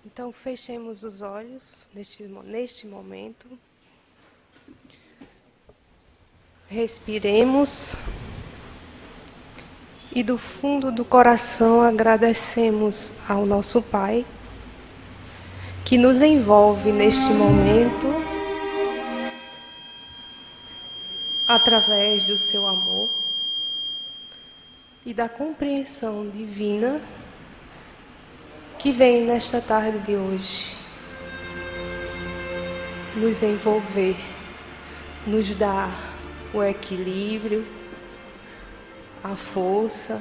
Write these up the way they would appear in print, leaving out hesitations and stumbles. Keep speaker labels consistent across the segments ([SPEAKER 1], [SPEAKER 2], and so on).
[SPEAKER 1] Então, fechemos os olhos neste momento. Respiremos. E do fundo do coração agradecemos ao nosso Pai, que nos envolve neste momento, através do seu amor e da compreensão divina que vem nesta tarde de hoje nos envolver, nos dar o equilíbrio, a força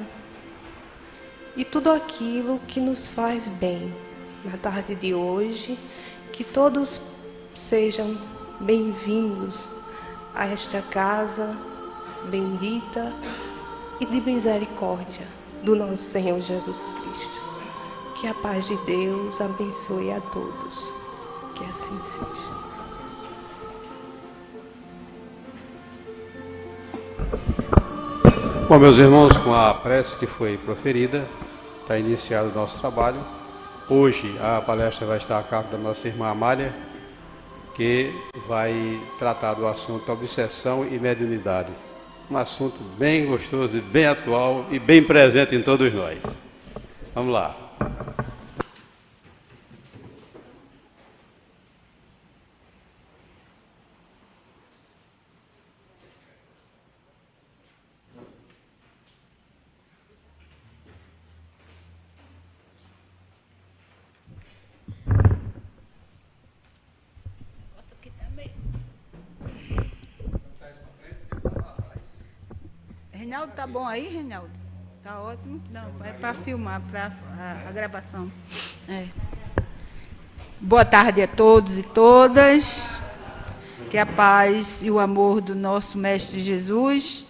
[SPEAKER 1] e tudo aquilo que nos faz bem na tarde de hoje. Que todos sejam bem-vindos a esta casa bendita e de misericórdia do nosso Senhor Jesus Cristo. Que a paz de Deus abençoe a todos. Que assim seja.
[SPEAKER 2] Bom, meus irmãos, com a prece que foi proferida, está iniciado o nosso trabalho. Hoje a palestra vai estar a cargo da nossa irmã Amália, que vai tratar do assunto obsessão e mediunidade. Um assunto bem gostoso, bem atual e bem presente em todos nós. Vamos lá.
[SPEAKER 3] Reinaldo, tá bom aí, Reinaldo? Tá ótimo? Não, é para filmar, para a gravação. É. Boa tarde a todos e todas. Que a paz e o amor do nosso Mestre Jesus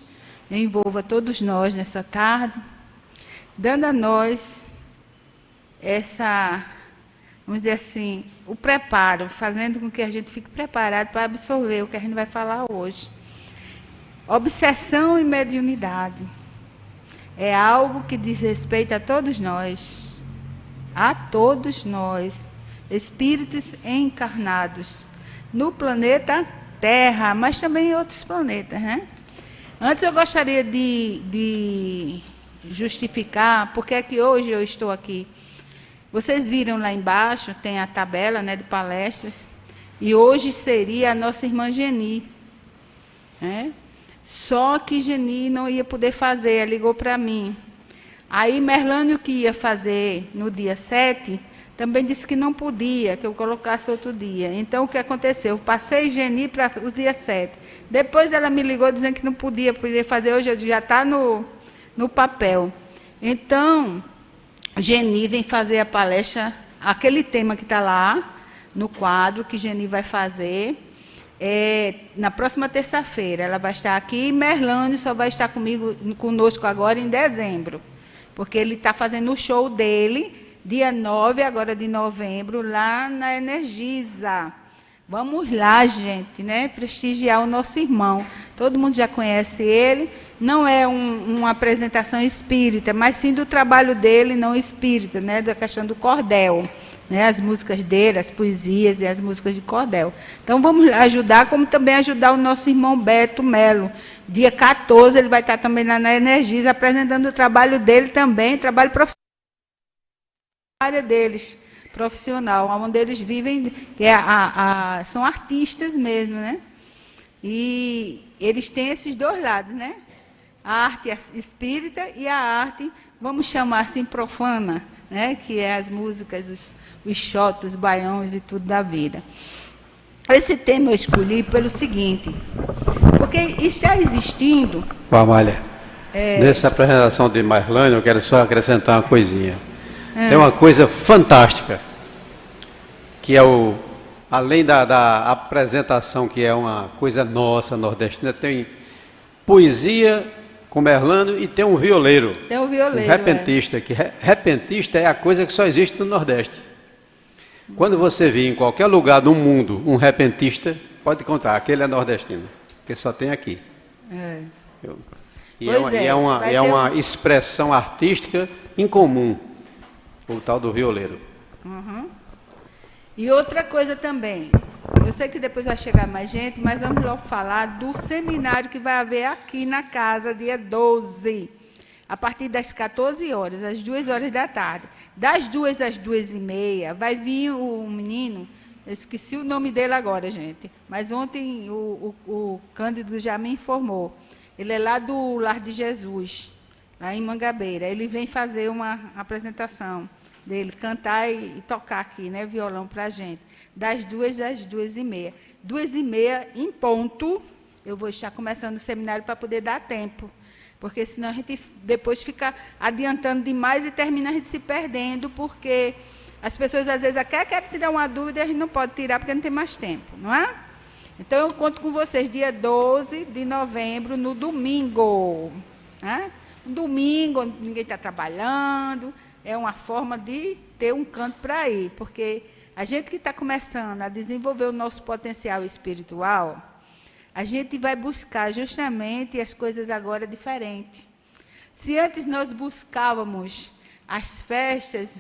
[SPEAKER 3] envolva todos nós nessa tarde, dando a nós essa, vamos dizer assim, o preparo, fazendo com que a gente fique preparado para absorver o que a gente vai falar hoje. Obsessão e mediunidade é algo que diz respeito a todos nós, espíritos encarnados no planeta Terra, mas também em outros planetas, né? Antes eu gostaria de justificar porque é que hoje eu estou aqui. Vocês viram lá embaixo, tem a tabela, né, de palestras, e hoje seria a nossa irmã Geni, né? Só que Geni não ia poder fazer, ela ligou para mim. Aí Merlânio, que ia fazer no dia 7, também disse que não podia, que eu colocasse outro dia. Então, o que aconteceu? Eu passei Geni para os dias 7. Depois ela me ligou dizendo que não podia fazer, hoje já está no papel. Então, Geni vem fazer a palestra, aquele tema que está lá, no quadro, que Geni vai fazer. Na próxima terça-feira ela vai estar aqui, e Merlânio só vai estar conosco agora em dezembro, porque ele está fazendo o show dele, dia 9 agora de novembro, lá na Energisa. Vamos lá, gente, né, prestigiar o nosso irmão. Todo mundo já conhece ele, não é uma apresentação espírita, mas sim do trabalho dele, não espírita, né, da questão do cordel. Né, as músicas dele, as poesias e as músicas de cordel. Então, vamos ajudar, como também ajudar o nosso irmão Beto Melo. Dia 14, ele vai estar também lá na Energisa, apresentando o trabalho dele também, trabalho profissional, área deles, profissional, onde eles vivem, são artistas mesmo, né? E eles têm esses dois lados, né? A arte espírita e a arte, vamos chamar assim, profana, né? Que é as músicas, os xotos, os baiões e tudo da vida. Esse tema eu escolhi pelo seguinte, porque está existindo...
[SPEAKER 2] Amália, nessa apresentação de Merlânio, eu quero só acrescentar uma coisinha. É uma coisa fantástica, que é além da apresentação, que é uma coisa nossa, nordestina, tem poesia com Merlânio e tem um violeiro.
[SPEAKER 3] Tem um violeiro.
[SPEAKER 2] Um repentista, que repentista é a coisa que só existe no Nordeste. Quando você vir em qualquer lugar do mundo um repentista, pode contar, aquele é nordestino, porque só tem aqui. É uma expressão artística incomum, o tal do violeiro.
[SPEAKER 3] E outra coisa também, eu sei que depois vai chegar mais gente, mas vamos logo falar do seminário que vai haver aqui na casa, dia 12, a partir das 14 horas, às 2 horas da tarde. Das 2 às 2h30, vai vir o menino, eu esqueci o nome dele agora, gente, mas ontem o Cândido já me informou. Ele é lá do Lar de Jesus, lá em Mangabeira. Ele vem fazer uma apresentação dele, cantar e tocar aqui, né, violão para a gente, das 2 às 2h30. 2h30 em ponto, eu vou estar começando o seminário para poder dar tempo, porque senão a gente depois fica adiantando demais e termina a gente se perdendo, porque as pessoas às vezes querem tirar uma dúvida e a gente não pode tirar porque não tem mais tempo, não é? Então eu conto com vocês dia 12 de novembro, no domingo. Né? Domingo, ninguém está trabalhando, é uma forma de ter um canto para ir, porque a gente que está começando a desenvolver o nosso potencial espiritual, a gente vai buscar justamente as coisas agora diferentes. Se antes nós buscávamos as festas,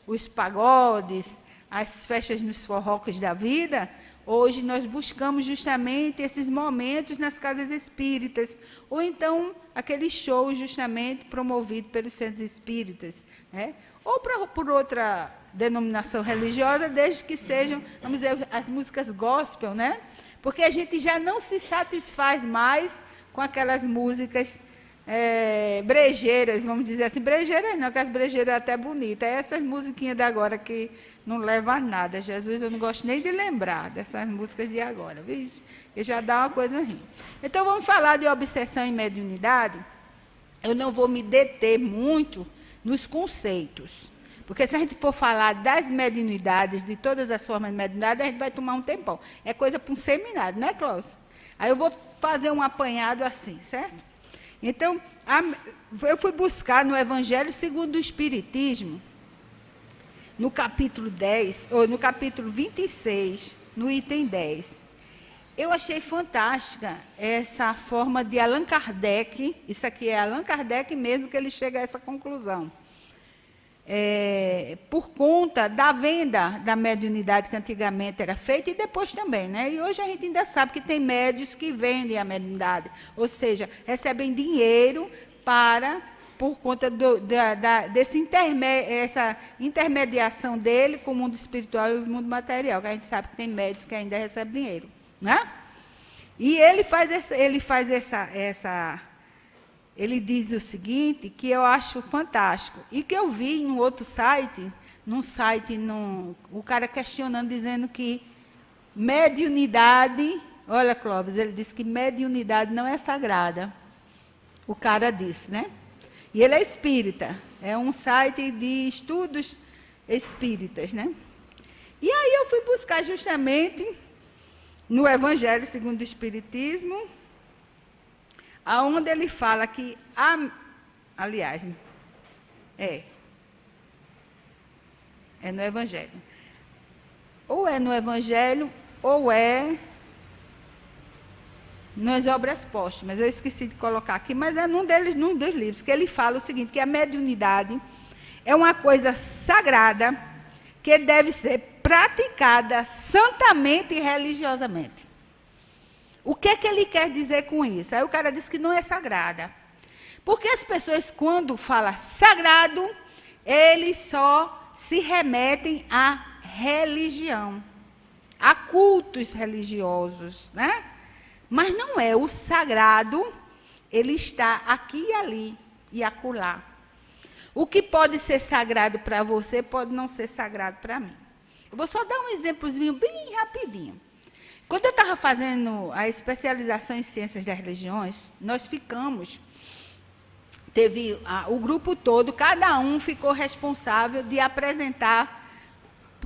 [SPEAKER 3] os pagodes, as festas nos forrocos da vida, hoje nós buscamos justamente esses momentos nas casas espíritas, ou então aquele show justamente promovido pelos centros espíritas, né? Ou por outra denominação religiosa, desde que sejam, vamos dizer, as músicas gospel, né? Porque a gente já não se satisfaz mais com aquelas músicas brejeiras, vamos dizer assim, brejeiras não, que as brejeiras é até bonitas, é essas musiquinhas de agora que não levam a nada. Jesus, eu não gosto nem de lembrar dessas músicas de agora, vixe, que já dá uma coisa ruim. Então, vamos falar de obsessão e mediunidade. Eu não vou me deter muito nos conceitos, porque se a gente for falar das mediunidades, de todas as formas de mediunidade, a gente vai tomar um tempão. É coisa para um seminário, né, Cláudio? Aí eu vou fazer um apanhado assim, certo? Então, eu fui buscar no Evangelho segundo o Espiritismo, no capítulo 10, ou no capítulo 26, no item 10. Eu achei fantástica essa forma de Allan Kardec, isso aqui é Allan Kardec mesmo que ele chega a essa conclusão. Por conta da venda da mediunidade que antigamente era feita e depois também, né? E hoje a gente ainda sabe que tem médios que vendem a mediunidade, ou seja, recebem dinheiro por conta essa intermediação dele com o mundo espiritual e o mundo material, que a gente sabe que tem médios que ainda recebem dinheiro, né? E ele diz o seguinte, que eu acho fantástico, e que eu vi em um outro site, o cara questionando, dizendo que mediunidade, olha, Clóvis, ele disse que mediunidade não é sagrada. O cara disse, né? E ele é espírita, é um site de estudos espíritas, né? E aí eu fui buscar justamente no Evangelho segundo o Espiritismo, aonde ele fala que, aliás, é no Evangelho. Ou é no Evangelho, ou é nas obras póstumas. Eu esqueci de colocar aqui, mas é num dos livros, que ele fala o seguinte, que a mediunidade é uma coisa sagrada que deve ser praticada santamente e religiosamente. O que é que ele quer dizer com isso? Aí o cara diz que não é sagrada. Porque as pessoas, quando falam sagrado, eles só se remetem à religião, a cultos religiosos, né? Mas não é. O sagrado, ele está aqui e ali e acolá. O que pode ser sagrado para você, pode não ser sagrado para mim. Eu vou só dar um exemplozinho bem rapidinho. Quando eu estava fazendo a especialização em ciências das religiões, nós teve o grupo todo, cada um ficou responsável de apresentar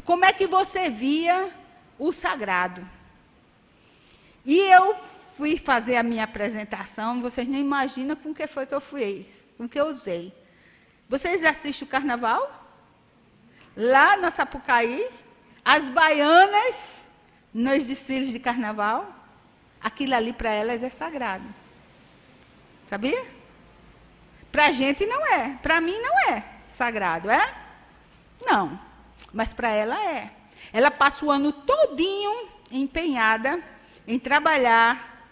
[SPEAKER 3] como é que você via o sagrado. E eu fui fazer a minha apresentação, vocês não imaginam com o que foi que eu fiz, com o que eu usei. Vocês assistem o carnaval? Lá na Sapucaí, as baianas nos desfiles de carnaval, aquilo ali para elas é sagrado. Sabia? Para a gente não é. Para mim não é sagrado, é? Não. Mas para ela é. Ela passa o ano todinho empenhada em trabalhar,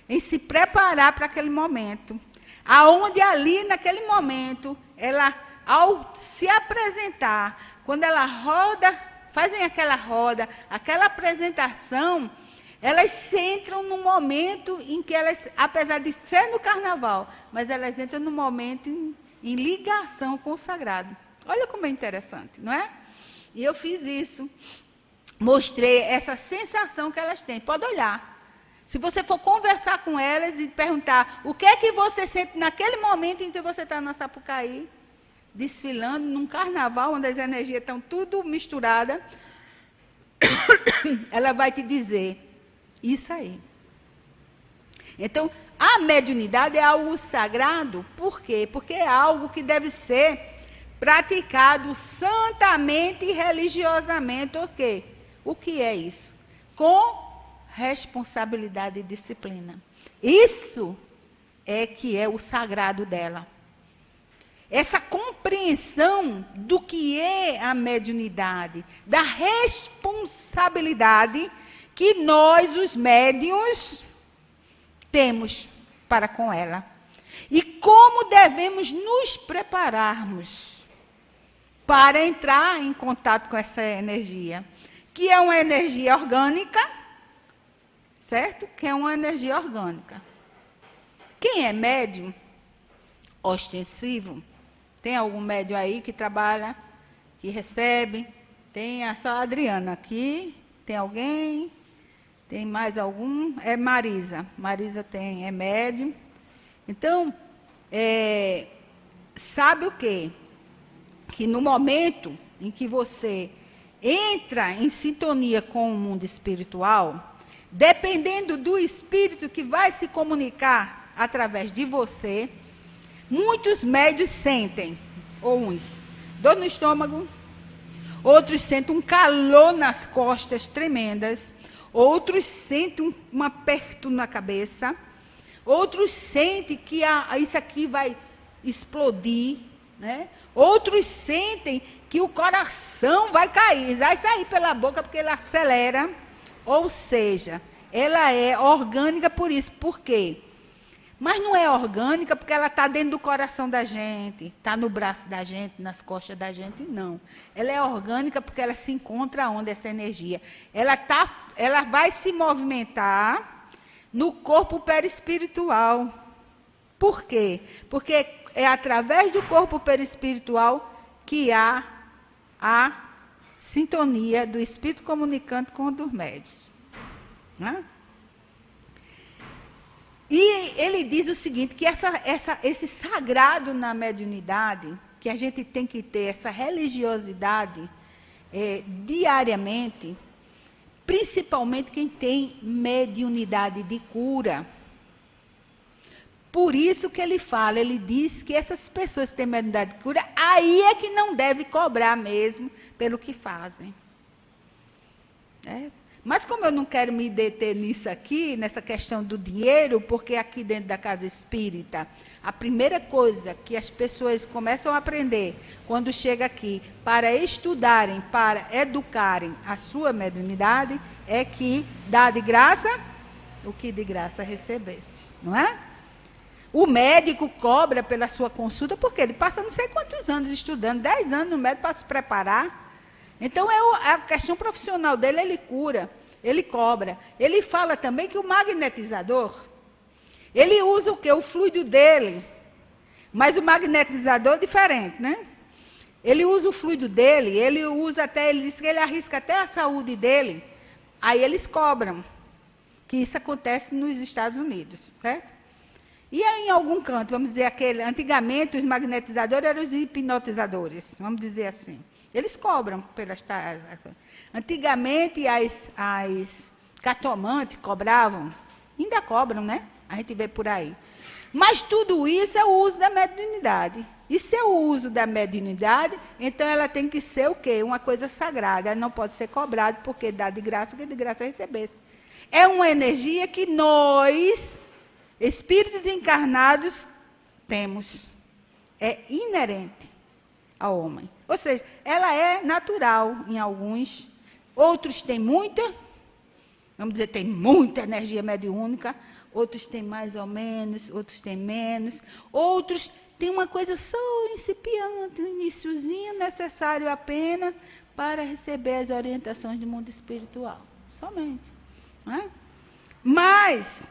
[SPEAKER 3] em se preparar para aquele momento. Aonde ali, naquele momento, ela, ao se apresentar, quando ela roda, fazem aquela roda, aquela apresentação, elas entram no momento em que elas, apesar de ser no carnaval, mas elas entram no momento em ligação com o sagrado. Olha como é interessante, não é? E eu fiz isso. Mostrei essa sensação que elas têm. Pode olhar. Se você for conversar com elas e perguntar o que é que você sente naquele momento em que você está na Sapucaí, desfilando num carnaval onde as energias estão tudo misturadas, ela vai te dizer isso aí. Então, a mediunidade é algo sagrado. Por quê? Porque é algo que deve ser praticado santamente e religiosamente. O quê? O que é isso? Com responsabilidade e disciplina. Isso é que é o sagrado dela. Essa compreensão do que é a mediunidade, da responsabilidade que nós, os médiuns, temos para com ela. E como devemos nos prepararmos para entrar em contato com essa energia, que é uma energia orgânica, certo? Que é uma energia orgânica. Quem é médium ostensivo, tem algum médium aí que trabalha, que recebe? Tem só a Adriana aqui, tem alguém? Tem mais algum? É Marisa. Marisa tem, é médium. Então, sabe o quê? Que no momento em que você entra em sintonia com o mundo espiritual, dependendo do espírito que vai se comunicar através de você, muitos médios sentem, ou uns, dor no estômago, outros sentem um calor nas costas tremendas, outros sentem um aperto na cabeça, outros sentem que isso aqui vai explodir, né? Outros sentem que o coração vai cair, vai sair pela boca porque ele acelera. Ou seja, ela é orgânica por isso. Por quê? Mas não é orgânica porque ela está dentro do coração da gente, está no braço da gente, nas costas da gente, não. Ela é orgânica porque ela se encontra onde essa energia? Ela vai se movimentar no corpo perispiritual. Por quê? Porque é através do corpo perispiritual que há a sintonia do espírito comunicante com o dos médiuns. Né? E ele diz o seguinte, que esse sagrado na mediunidade, que a gente tem que ter essa religiosidade diariamente, principalmente quem tem mediunidade de cura. Por isso que ele fala, ele diz que essas pessoas que têm mediunidade de cura, aí é que não deve cobrar mesmo pelo que fazem. Mas como eu não quero me deter nisso aqui, nessa questão do dinheiro, porque aqui dentro da casa espírita, a primeira coisa que as pessoas começam a aprender quando chega aqui, para estudarem, para educarem a sua mediunidade, é que dá de graça o que de graça recebesse, não é? O médico cobra pela sua consulta, porque ele passa não sei quantos anos estudando, 10 anos no médico para se preparar. Então, a questão profissional dele, ele cura, ele cobra. Ele fala também que o magnetizador, ele usa o quê? O fluido dele. Mas o magnetizador é diferente, né? Ele usa o fluido dele, ele diz que ele arrisca até a saúde dele. Aí eles cobram, que isso acontece nos Estados Unidos, certo? E aí, em algum canto, vamos dizer, antigamente os magnetizadores eram os hipnotizadores, vamos dizer assim. Eles cobram pelas... Antigamente, as cartomantes cobravam, ainda cobram, né? A gente vê por aí. Mas tudo isso é o uso da mediunidade. E se é o uso da mediunidade, então ela tem que ser o quê? Uma coisa sagrada. Ela não pode ser cobrada, porque dá de graça, que de graça recebesse. É uma energia que nós, espíritos encarnados, temos. É inerente ao homem. Ou seja, ela é natural em alguns, Outros têm muita, vamos dizer, tem muita energia mediúnica, outros têm mais ou menos, outros têm menos, outros têm uma coisa só incipiente, um iniciozinho necessário apenas para receber as orientações do mundo espiritual, somente. Não é? Mas,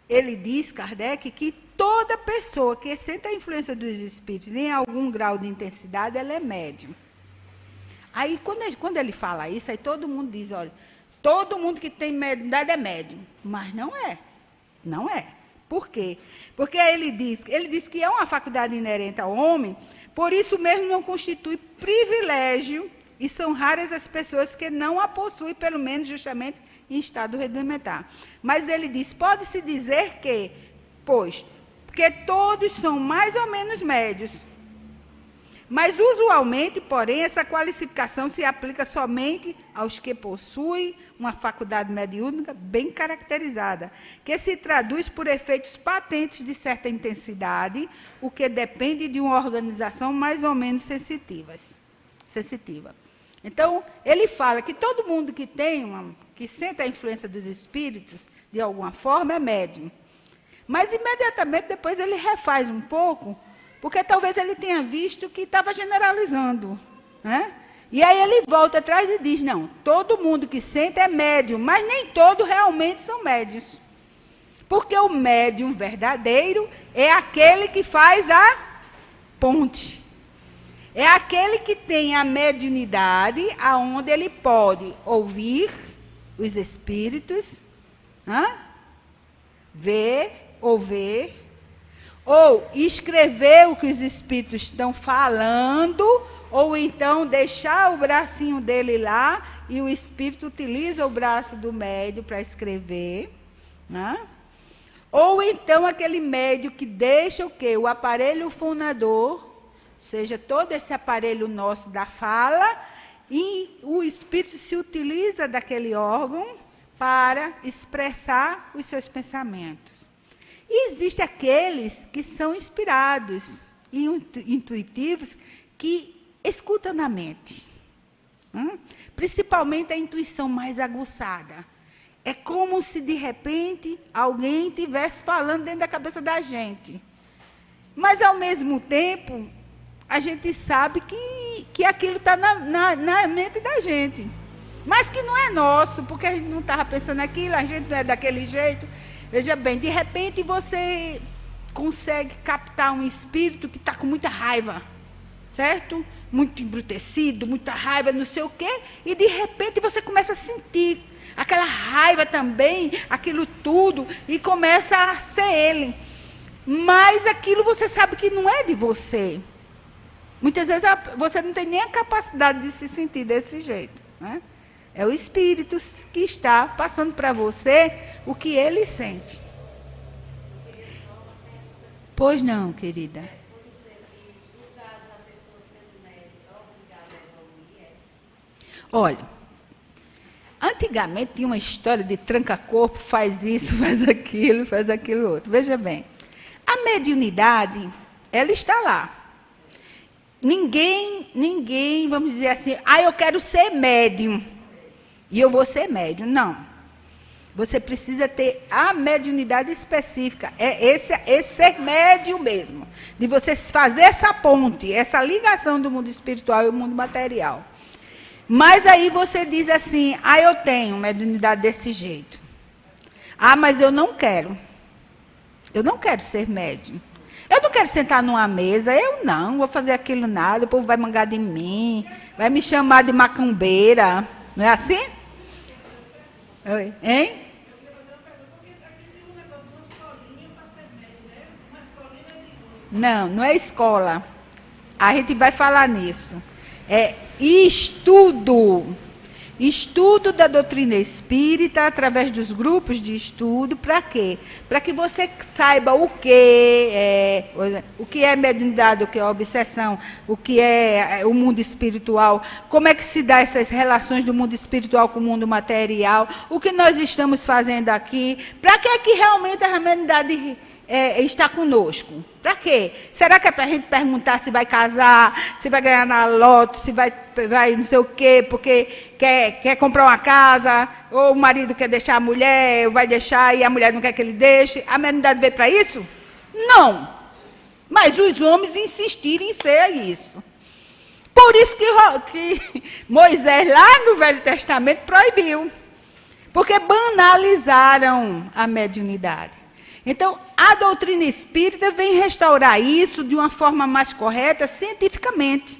[SPEAKER 3] ele diz, Kardec, que toda pessoa que sente a influência dos espíritos em algum grau de intensidade, ela é médium. Aí, quando ele fala isso, aí todo mundo diz, olha, todo mundo que tem mediunidade é médium. Mas não é. Não é. Por quê? Porque ele diz que é uma faculdade inerente ao homem, por isso mesmo não constitui privilégio, e são raras as pessoas que não a possuem, pelo menos justamente em estado rudimentar. Mas ele diz, pode-se dizer que, porque todos são mais ou menos médios. Mas, usualmente, porém, essa qualificação se aplica somente aos que possuem uma faculdade mediúnica bem caracterizada, que se traduz por efeitos patentes de certa intensidade, o que depende de uma organização mais ou menos sensitiva. Então, ele fala que todo mundo que sente a influência dos espíritos, de alguma forma, é médium. Mas, imediatamente, depois ele refaz um pouco, porque talvez ele tenha visto que estava generalizando. Né? E aí ele volta atrás e diz, não, todo mundo que sente é médium, mas nem todos realmente são médios. Porque o médium verdadeiro é aquele que faz a ponte. É aquele que tem a mediunidade, aonde ele pode ouvir os espíritos, ver, ouvir, ou escrever o que os espíritos estão falando, ou então deixar o bracinho dele lá, e o espírito utiliza o braço do médium para escrever. Né? Ou então aquele médium que deixa o quê? O aparelho fonador, ou seja, todo esse aparelho nosso da fala, e o espírito se utiliza daquele órgão para expressar os seus pensamentos. E existem aqueles que são inspirados e intuitivos, que escutam na mente. Principalmente a intuição mais aguçada. É como se, de repente, alguém estivesse falando dentro da cabeça da gente. Mas, ao mesmo tempo, a gente sabe que aquilo está na mente da gente. Mas que não é nosso, porque a gente não estava pensando naquilo, a gente não é daquele jeito. Veja bem, de repente você consegue captar um espírito que está com muita raiva, certo? Muito embrutecido, muita raiva, não sei o quê, e de repente você começa a sentir aquela raiva também, aquilo tudo, e começa a ser ele. Mas aquilo você sabe que não é de você. Muitas vezes você não tem nem a capacidade de se sentir desse jeito, né? É o espírito que está passando para você o que ele sente. Pois não, querida. Olha, antigamente tinha uma história de tranca-corpo, faz isso, faz aquilo outro. Veja bem, a mediunidade, ela está lá. Ninguém, vamos dizer assim, eu quero ser médium. E eu vou ser médium. Não. Você precisa ter a mediunidade específica. É esse ser médium mesmo. De você fazer essa ponte, essa ligação do mundo espiritual e o mundo material. Mas aí você diz assim, eu tenho mediunidade desse jeito. Mas eu não quero. Eu não quero ser médium. Eu não quero sentar numa mesa, eu não vou fazer aquilo nada, o povo vai mangar de mim, vai me chamar de macumbeira. Não é assim? Oi. Hein? Não é escola. A gente vai falar nisso. É estudo. Estudo da doutrina espírita através dos grupos de estudo. Para quê? Para que você saiba o que é mediunidade, o que é obsessão, o que é o mundo espiritual, como é que se dá essas relações do mundo espiritual com o mundo material, o que nós estamos fazendo aqui, para que realmente a mediunidade está conosco? Para quê? Será que é para a gente perguntar se vai casar, se vai ganhar na loto, se vai não sei o quê, porque quer comprar uma casa, ou o marido quer deixar a mulher, ou vai deixar e a mulher não quer que ele deixe? A mediunidade veio para isso? Não. Mas os homens insistiram em ser isso. Por isso que Moisés, lá no Velho Testamento, proibiu. Porque banalizaram a mediunidade. Então, a doutrina espírita vem restaurar isso de uma forma mais correta, cientificamente.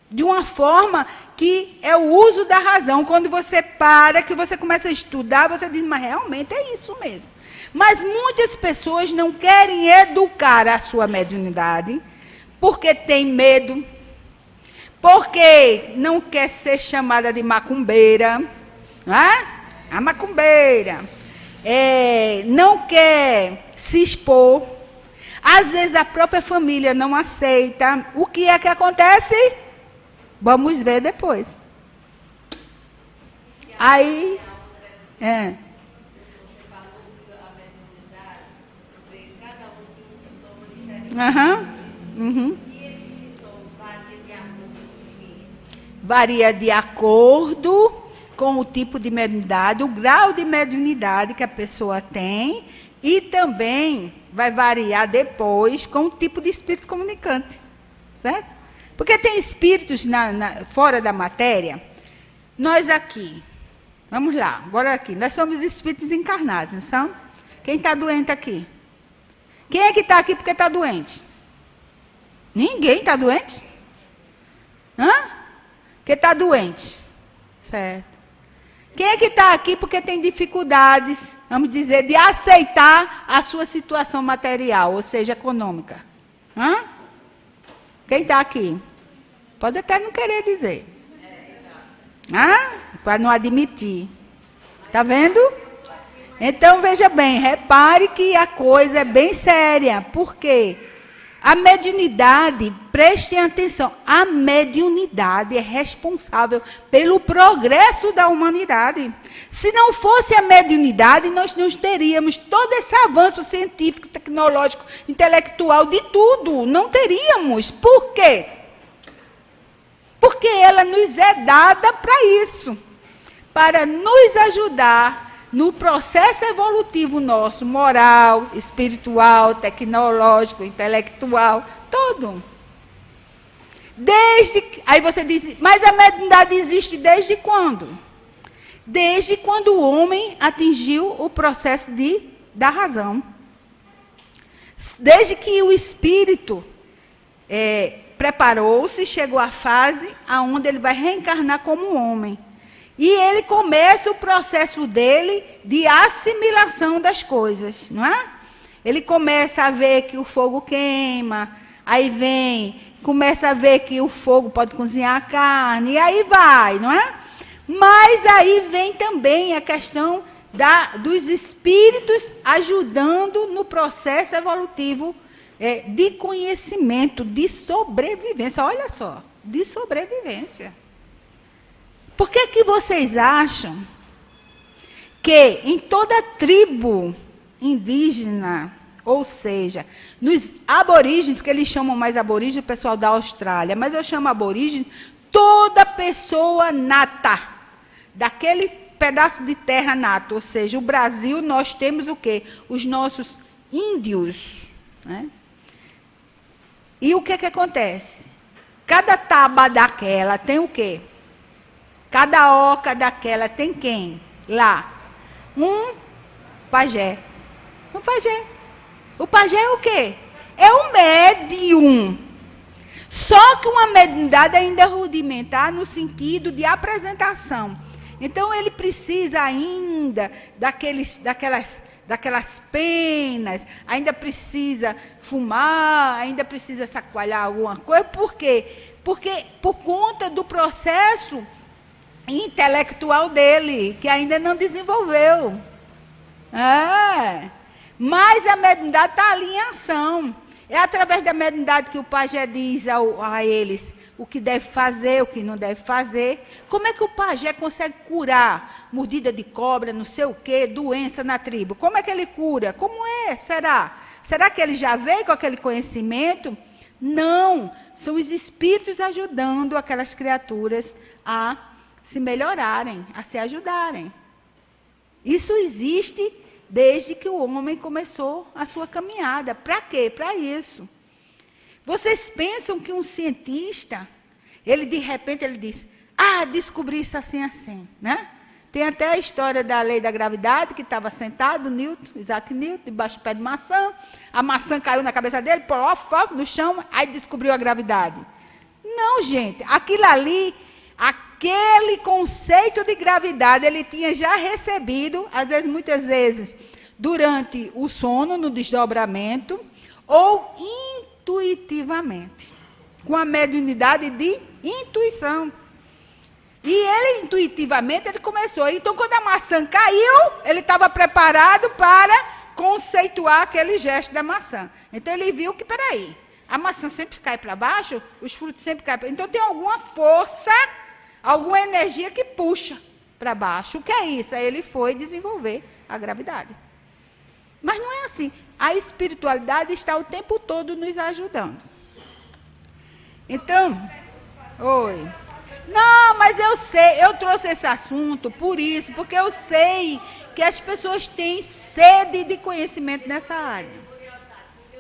[SPEAKER 3] De uma forma que é o uso da razão. Quando você para, que você começa a estudar, você diz, mas realmente é isso mesmo. Mas muitas pessoas não querem educar a sua mediunidade, porque tem medo, porque não quer ser chamada de macumbeira, não é? A macumbeira. Não quer se expor. Às vezes a própria família não aceita. O que é que acontece? Vamos ver depois. Aí... E esse sintoma varia de acordo com o quê? Varia de acordo com o tipo de mediunidade, o grau de mediunidade que a pessoa tem, e também vai variar depois com o tipo de espírito comunicante. Certo? Porque tem espíritos fora da matéria. Nós aqui, vamos lá, bora aqui. Nós somos espíritos encarnados, não são? Quem está doente aqui? Quem é que está aqui porque está doente? Ninguém está doente? Quem está doente? Certo. Quem é que está aqui porque tem dificuldades, vamos dizer, de aceitar a sua situação material, ou seja, econômica? Quem está aqui? Pode até não querer dizer. Para não admitir. Está vendo? Então, veja bem, repare que a coisa é bem séria. Por quê? A mediunidade, prestem atenção, a mediunidade é responsável pelo progresso da humanidade. Se não fosse a mediunidade, nós não teríamos todo esse avanço científico, tecnológico, intelectual, de tudo. Não teríamos. Por quê? Porque ela nos é dada para isso. Para nos ajudar no processo evolutivo nosso, moral, espiritual, tecnológico, intelectual, todo. Aí você diz, mas a mediunidade existe desde quando? Desde quando o homem atingiu o processo da razão. Desde que o espírito preparou-se, chegou à fase onde ele vai reencarnar como homem. E ele começa o processo dele de assimilação das coisas, não é? Ele começa a ver que o fogo queima, aí começa a ver que o fogo pode cozinhar a carne, e aí vai, não é? Mas aí vem também a questão dos espíritos ajudando no processo evolutivo de conhecimento, de sobrevivência. Olha só, de sobrevivência. Por que vocês acham que em toda tribo indígena, ou seja, nos aborígenes, que eles chamam mais aborígenes, o pessoal da Austrália, mas eu chamo aborígene, toda pessoa nata, daquele pedaço de terra nato, ou seja, o Brasil, nós temos o quê? Os nossos índios. Né? E o que acontece? Cada taba daquela tem o quê? Cada oca daquela tem quem? Lá. Um pajé. Um pajé. O pajé é o quê? É o médium. Só que uma mediunidade ainda rudimentar no sentido de apresentação. Então, ele precisa ainda daquelas penas, ainda precisa fumar, ainda precisa sacoalhar alguma coisa. Por quê? Porque por conta do processo intelectual dele, que ainda não desenvolveu. Mas a mediunidade está ali em ação. É através da mediunidade que o pajé diz a eles o que deve fazer, o que não deve fazer. Como é que o pajé consegue curar mordida de cobra, não sei o quê, doença na tribo? Como é que ele cura? Como será? Será que ele já veio com aquele conhecimento? Não, são os espíritos ajudando aquelas criaturas a se melhorarem, a se ajudarem. Isso existe desde que o homem começou a sua caminhada. Para quê? Para isso. Vocês pensam que um cientista, ele de repente ele diz, descobri isso assim, assim, né? Tem até a história da lei da gravidade, que estava sentado, Isaac Newton, debaixo do pé de maçã. A maçã caiu na cabeça dele, no chão, aí descobriu a gravidade. Não, gente, aquilo ali, aquele conceito de gravidade, ele tinha já recebido, muitas vezes, durante o sono, no desdobramento, ou intuitivamente, com a mediunidade de intuição. E ele, intuitivamente, ele começou. Então, quando a maçã caiu, ele estava preparado para conceituar aquele gesto da maçã. Então, ele viu que, peraí, a maçã sempre cai para baixo, os frutos sempre caem para baixo. Então, tem alguma força, alguma energia que puxa para baixo. O que é isso? Aí ele foi desenvolver a gravidade. Mas não é assim. A espiritualidade está o tempo todo nos ajudando. Então, oi. Não, mas eu sei, eu trouxe esse assunto por isso, porque eu sei que as pessoas têm sede de conhecimento nessa área.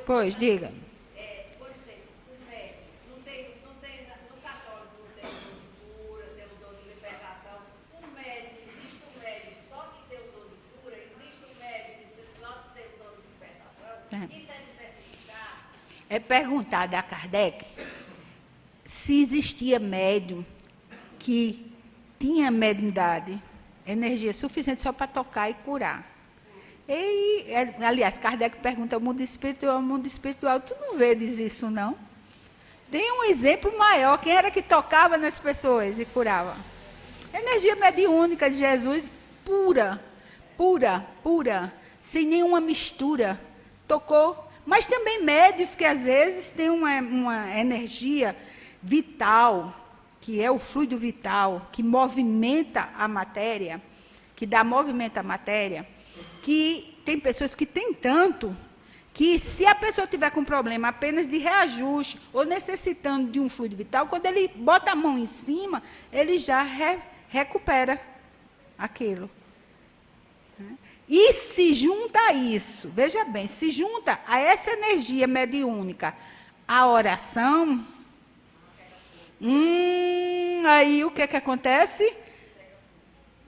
[SPEAKER 3] Pois, diga.
[SPEAKER 4] Por exemplo, o médico, no católico não tem o dom de cura, tem o dom de libertação. Existe um médico só que tem o dom de cura, existe um médico que só tem o dom de libertação. Isso é diversificar.
[SPEAKER 3] É perguntado a Kardec se existia médium que tinha mediunidade, energia suficiente só para tocar e curar. E, aliás, Kardec pergunta ao mundo espiritual, tu não vês isso, não? Tem um exemplo maior, quem era que tocava nas pessoas e curava? Energia mediúnica de Jesus, pura, sem nenhuma mistura, tocou. Mas também médios que às vezes têm uma energia vital, que é o fluido vital, que movimenta a matéria, que dá movimento à matéria, que tem pessoas que têm tanto, que se a pessoa tiver com problema apenas de reajuste, ou necessitando de um fluido vital, quando ele bota a mão em cima, ele já recupera aquilo. E se junta a isso, veja bem, se junta a essa energia mediúnica, a oração, aí o que acontece?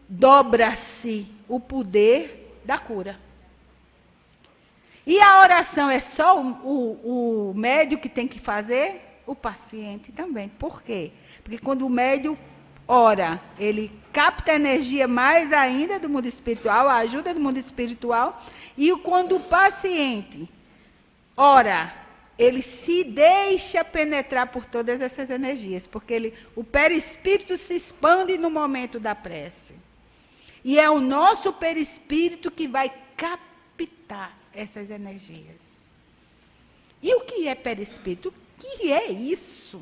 [SPEAKER 3] Dobra-se o poder da cura. E a oração é só o médium que tem que fazer? O paciente também. Por quê? Porque quando o médium ora, ele capta energia mais ainda do mundo espiritual, a ajuda do mundo espiritual, e quando o paciente ora, ele se deixa penetrar por todas essas energias, porque o perispírito se expande no momento da prece. E é o nosso perispírito que vai captar essas energias. E o que é perispírito? O que é isso?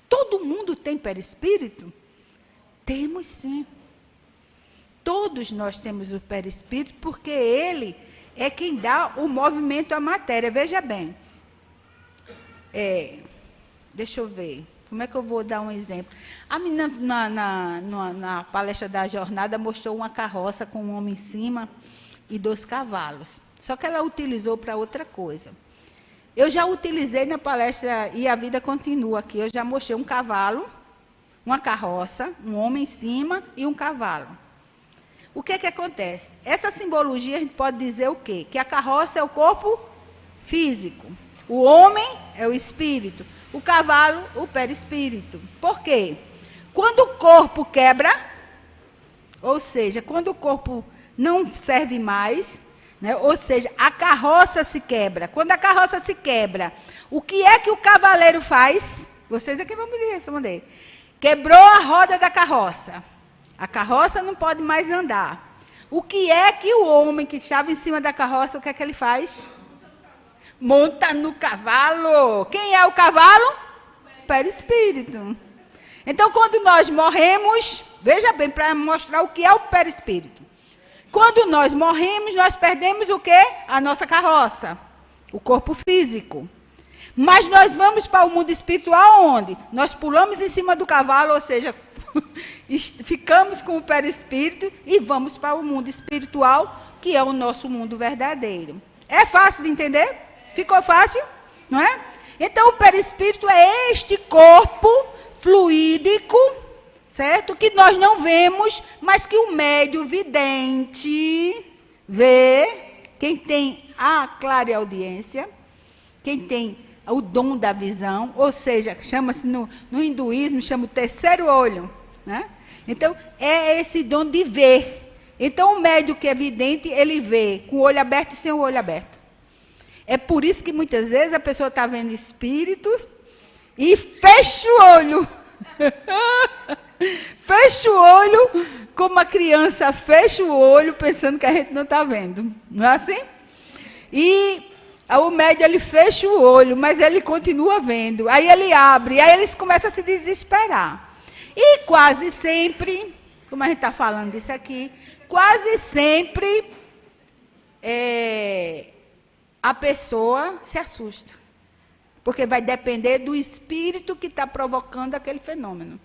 [SPEAKER 3] Todo mundo tem perispírito? Temos sim. Todos nós temos o perispírito, porque ele é quem dá o movimento à matéria. Veja bem. Deixa eu ver. Como é que eu vou dar um exemplo? A menina, na palestra da jornada, mostrou uma carroça com um homem em cima e 2 cavalos. Só que ela utilizou para outra coisa. Eu já utilizei na palestra, e a vida continua aqui, eu já mostrei um cavalo, uma carroça, um homem em cima e um cavalo. O que acontece? Essa simbologia, a gente pode dizer o quê? Que a carroça é o corpo físico, o homem é o espírito, o cavalo, o perispírito. Por quê? Quando o corpo quebra, ou seja, quando o corpo não serve mais, né, ou seja, a carroça se quebra. Quando a carroça se quebra, o que é que o cavaleiro faz? Vocês aqui vão me responder. Quebrou a roda da carroça. A carroça não pode mais andar. O que é que o homem que estava em cima da carroça, o que é que ele faz? Monta no cavalo. Quem é o cavalo? Perispírito. Então, quando nós morremos, veja bem, para mostrar o que é o perispírito. Quando nós morremos, nós perdemos o quê? A nossa carroça. o corpo físico. Mas nós vamos para o mundo espiritual onde? Nós pulamos em cima do cavalo, ou seja, ficamos com o perispírito e vamos para o mundo espiritual, que é o nosso mundo verdadeiro. É fácil de entender? Ficou fácil? Não é? Então, o perispírito é este corpo fluídico, certo? Que nós não vemos, mas que o médium vidente vê. Quem tem a clareaudiência, quem tem o dom da visão, ou seja, chama-se no hinduísmo, chama o terceiro olho, né? Então, é esse dom de ver. Então, o médium que é vidente, ele vê com o olho aberto e sem o olho aberto. É por isso que muitas vezes a pessoa está vendo espírito e fecha o olho. Fecha o olho, como a criança fecha o olho pensando que a gente não está vendo. Não é assim? E o médium, ele fecha o olho, mas ele continua vendo. Aí ele abre, aí eles começam a se desesperar. E quase sempre, como a gente está falando disso aqui, quase sempre a pessoa se assusta. Porque vai depender do espírito que está provocando aquele fenômeno.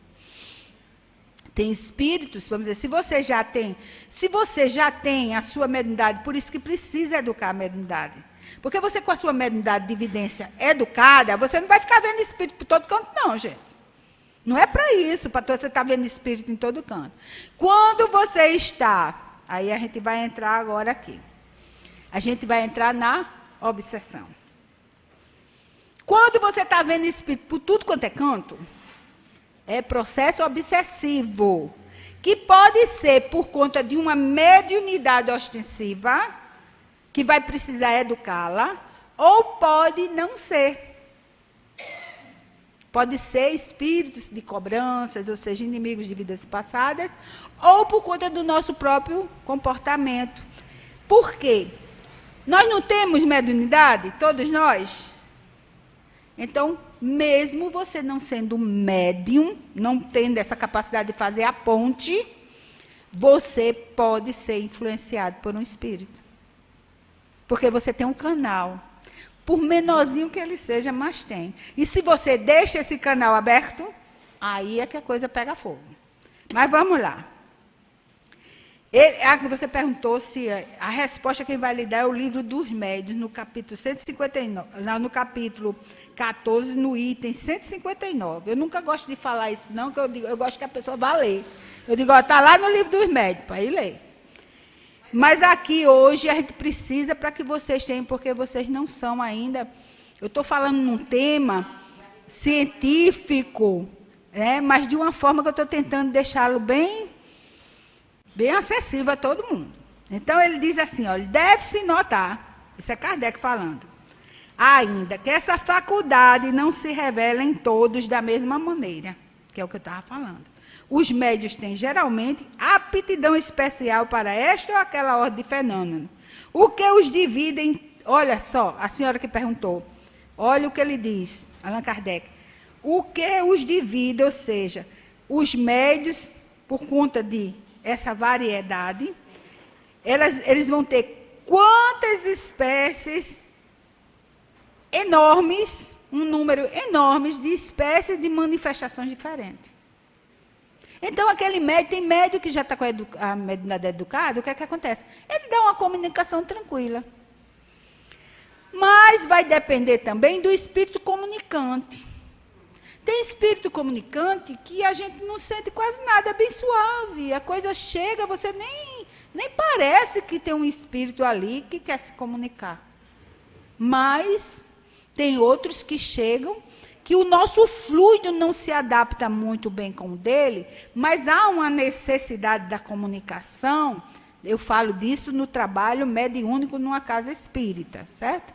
[SPEAKER 3] Tem espíritos, vamos dizer, se você já tem a sua mediunidade, por isso que precisa educar a mediunidade. Porque você, com a sua mediunidade de evidência educada, você não vai ficar vendo espírito por todo canto, não, gente. Não é para isso, para você estar vendo espírito em todo canto. Quando você está, aí a gente vai entrar agora aqui. A gente vai entrar na obsessão. Quando você está vendo espírito por tudo quanto é canto, é processo obsessivo, que pode ser por conta de uma mediunidade ostensiva, que vai precisar educá-la, ou pode não ser. Pode ser espíritos de cobranças, ou seja, inimigos de vidas passadas, ou por conta do nosso próprio comportamento. Por quê? Nós não temos mediunidade, todos nós? Então, mesmo você não sendo médium, não tendo essa capacidade de fazer a ponte, você pode ser influenciado por um espírito. Porque você tem um canal. Por menorzinho que ele seja, mas tem. E se você deixa esse canal aberto, aí é que a coisa pega fogo. Mas vamos lá. Você perguntou se a resposta quem vai lhe dar é o livro dos médiuns, no capítulo 159, no capítulo 14, no item 159. Eu nunca gosto de falar isso, não, que eu gosto que a pessoa vá ler. Eu digo, está lá no livro dos médiuns, para ir ler. Mas aqui hoje a gente precisa para que vocês tenham, porque vocês não são ainda. Eu estou falando num tema científico, né, mas de uma forma que eu estou tentando deixá-lo bem acessível a todo mundo. Então ele diz assim, olha, deve-se notar, isso é Kardec falando, ainda que essa faculdade não se revela em todos da mesma maneira, que é o que eu estava falando. Os médios têm, geralmente, aptidão especial para esta ou aquela ordem de fenômeno. O que os dividem, olha só, a senhora que perguntou, olha o que ele diz, Allan Kardec. O que os divide, ou seja, os médios, por conta de essa variedade, eles vão ter quantas espécies enormes, um número enorme de espécies de manifestações diferentes. Então, aquele médio, tem médio que já está com a mediunidade educada, o que é que acontece? Ele dá uma comunicação tranquila. Mas vai depender também do espírito comunicante. Tem espírito comunicante que a gente não sente quase nada, é bem suave. A coisa chega, você nem parece que tem um espírito ali que quer se comunicar. Mas tem outros que chegam, que o nosso fluido não se adapta muito bem com o dele, mas há uma necessidade da comunicação. Eu falo disso no trabalho mediúnico numa casa espírita, certo?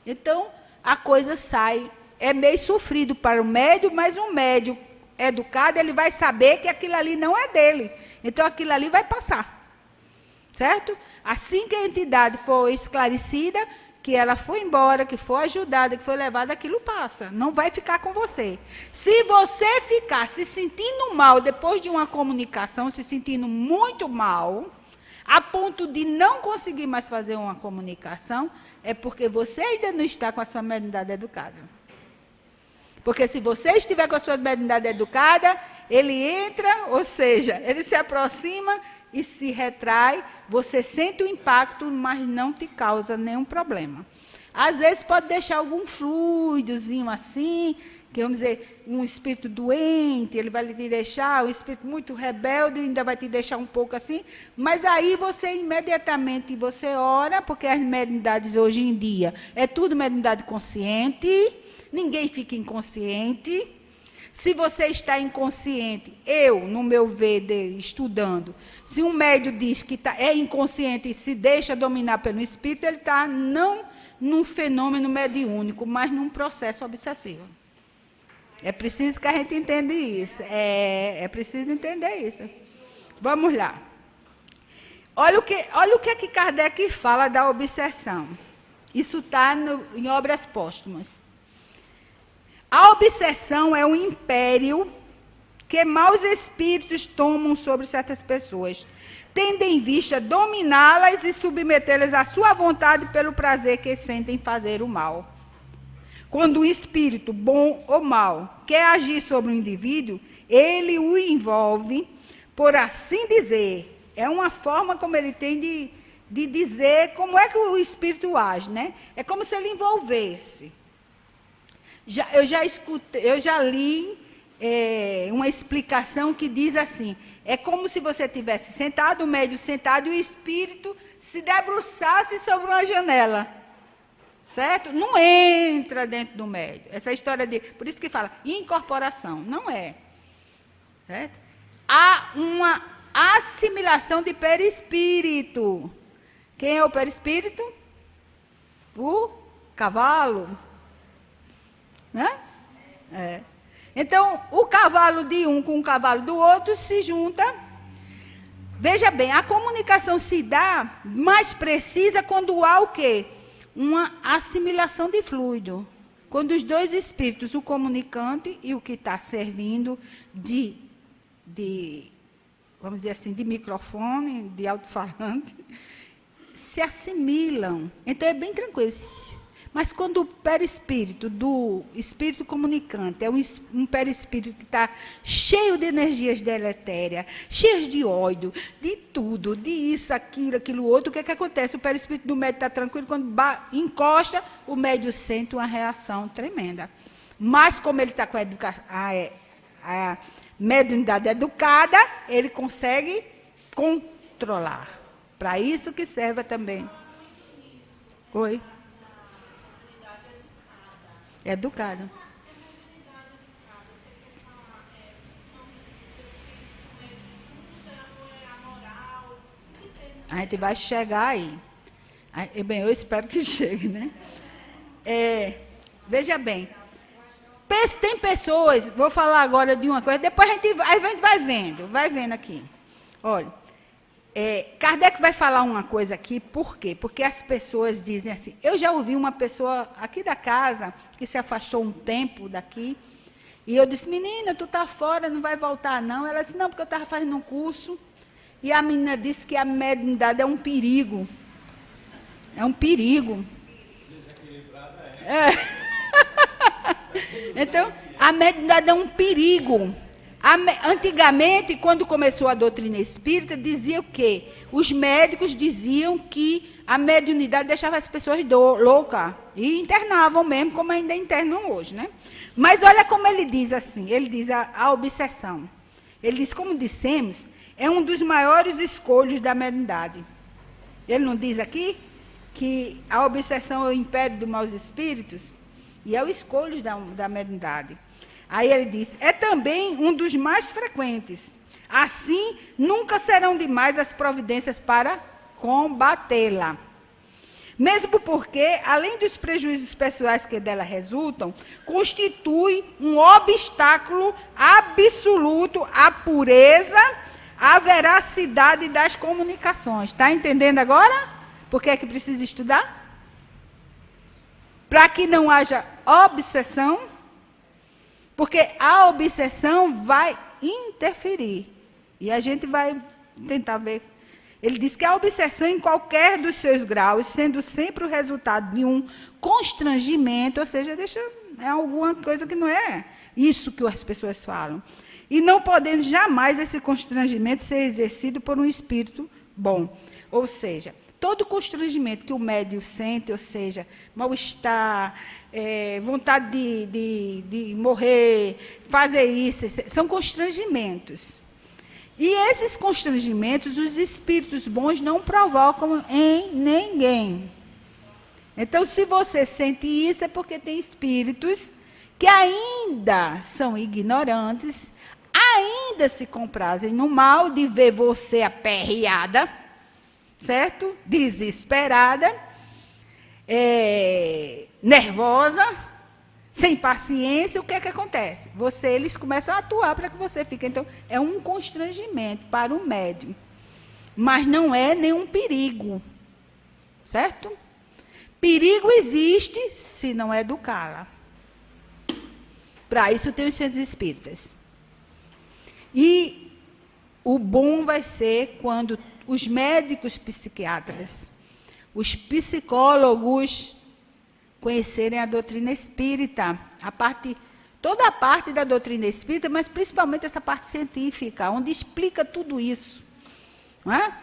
[SPEAKER 3] Então, a coisa sai, é meio sofrido para o médium, mas um médium educado, ele vai saber que aquilo ali não é dele. Então, aquilo ali vai passar, certo? Assim que a entidade for esclarecida, que ela foi embora, que foi ajudada, que foi levada, aquilo passa. Não vai ficar com você. Se você ficar se sentindo mal depois de uma comunicação, se sentindo muito mal, a ponto de não conseguir mais fazer uma comunicação, é porque você ainda não está com a sua mediunidade educada. Porque se você estiver com a sua mediunidade educada, ele entra, ou seja, ele se aproxima e se retrai, você sente o impacto, mas não te causa nenhum problema. Às vezes pode deixar algum fluidozinho assim, que vamos dizer, um espírito doente, ele vai te deixar, um espírito muito rebelde, ainda vai te deixar um pouco assim, mas aí você imediatamente você ora, porque as mediunidades hoje em dia é tudo mediunidade consciente, ninguém fica inconsciente. Se você está inconsciente, eu, no meu ver, estudando, se um médium diz que é inconsciente e se deixa dominar pelo espírito, ele está não num fenômeno mediúnico, mas num processo obsessivo. É preciso que a gente entenda isso. É preciso entender isso. Vamos lá. Olha o que é que Kardec fala da obsessão. Isso está em Obras Póstumas. A obsessão é um império que maus espíritos tomam sobre certas pessoas, tendo em vista dominá-las e submetê-las à sua vontade pelo prazer que sentem fazer o mal. Quando um espírito, bom ou mau, quer agir sobre um indivíduo, ele o envolve, por assim dizer. É uma forma como ele tem de dizer como é que o espírito age, né? É como se ele envolvesse. Eu já li uma explicação que diz assim, é como se você tivesse sentado, o médium sentado, e o espírito se debruçasse sobre uma janela. Certo? Não entra dentro do médium. Essa história de... Por isso que fala incorporação. Não é. Certo? Há uma assimilação de perispírito. Quem é o perispírito? O cavalo. Né? É. Então, o cavalo de um com o cavalo do outro se junta. Veja bem, a comunicação se dá mais precisa quando há o quê? Uma assimilação de fluido. Quando os dois espíritos, o comunicante e o que está servindo vamos dizer assim, de microfone, de alto-falante, se assimilam. Então é bem tranquilo. Mas quando o perispírito do espírito comunicante é um perispírito que está cheio de energias deletérias, cheias de ódio, de tudo, de isso, aquilo outro, o que é que acontece? O perispírito do médium está tranquilo, quando encosta, o médium sente uma reação tremenda. Mas como ele está com a mediunidade educada, ele consegue controlar. Para isso que serve também. Oi? Educada. A gente vai chegar aí. Bem, eu espero que chegue, né? Veja bem. Tem pessoas, vou falar agora de uma coisa, depois a gente vai vendo aqui. Olha, Kardec vai falar uma coisa aqui, por quê? Porque as pessoas dizem assim, eu já ouvi uma pessoa aqui da casa, que se afastou um tempo daqui, e eu disse, menina, tu tá fora, não vai voltar não. Ela disse, não, porque eu estava fazendo um curso, e a menina disse que a mediunidade é um perigo. É um perigo. Então, a mediunidade é um perigo. Antigamente, quando começou a doutrina espírita, dizia o quê? Os médicos diziam que a mediunidade deixava as pessoas loucas. E internavam mesmo, como ainda internam hoje, né? Mas olha como ele diz assim, ele diz a obsessão. Ele diz, como dissemos, é um dos maiores escolhos da mediunidade. Ele não diz aqui que a obsessão é o império dos maus espíritos? E é o escolho da mediunidade. Aí ele diz, é também um dos mais frequentes. Assim, nunca serão demais as providências para combatê-la. Mesmo porque, além dos prejuízos pessoais que dela resultam, constitui um obstáculo absoluto à pureza, à veracidade das comunicações. Está entendendo agora? Por que é que precisa estudar? Para que não haja obsessão. Porque a obsessão vai interferir. E a gente vai tentar ver. Ele diz que a obsessão em qualquer dos seus graus, sendo sempre o resultado de um constrangimento, ou seja, é alguma coisa que não é isso que as pessoas falam. E não podendo jamais esse constrangimento ser exercido por um espírito bom. Ou seja, todo constrangimento que o médium sente, ou seja, mal-estar, vontade de morrer, fazer isso, são constrangimentos. E esses constrangimentos, os espíritos bons não provocam em ninguém. Então, se você sente isso, é porque tem espíritos que ainda são ignorantes, ainda se comprazem no mal de ver você aperreada, certo? Desesperada, nervosa, sem paciência. O que é que acontece? Eles começam a atuar para que você fique. Então, é um constrangimento para o médium, mas não é nenhum perigo, certo? Perigo existe se não educá-la. Para isso tem os centros espíritas. E o bom vai ser quando os médicos psiquiatras, os psicólogos conhecerem a doutrina espírita, toda a parte da doutrina espírita, mas principalmente essa parte científica, onde explica tudo isso. Não é?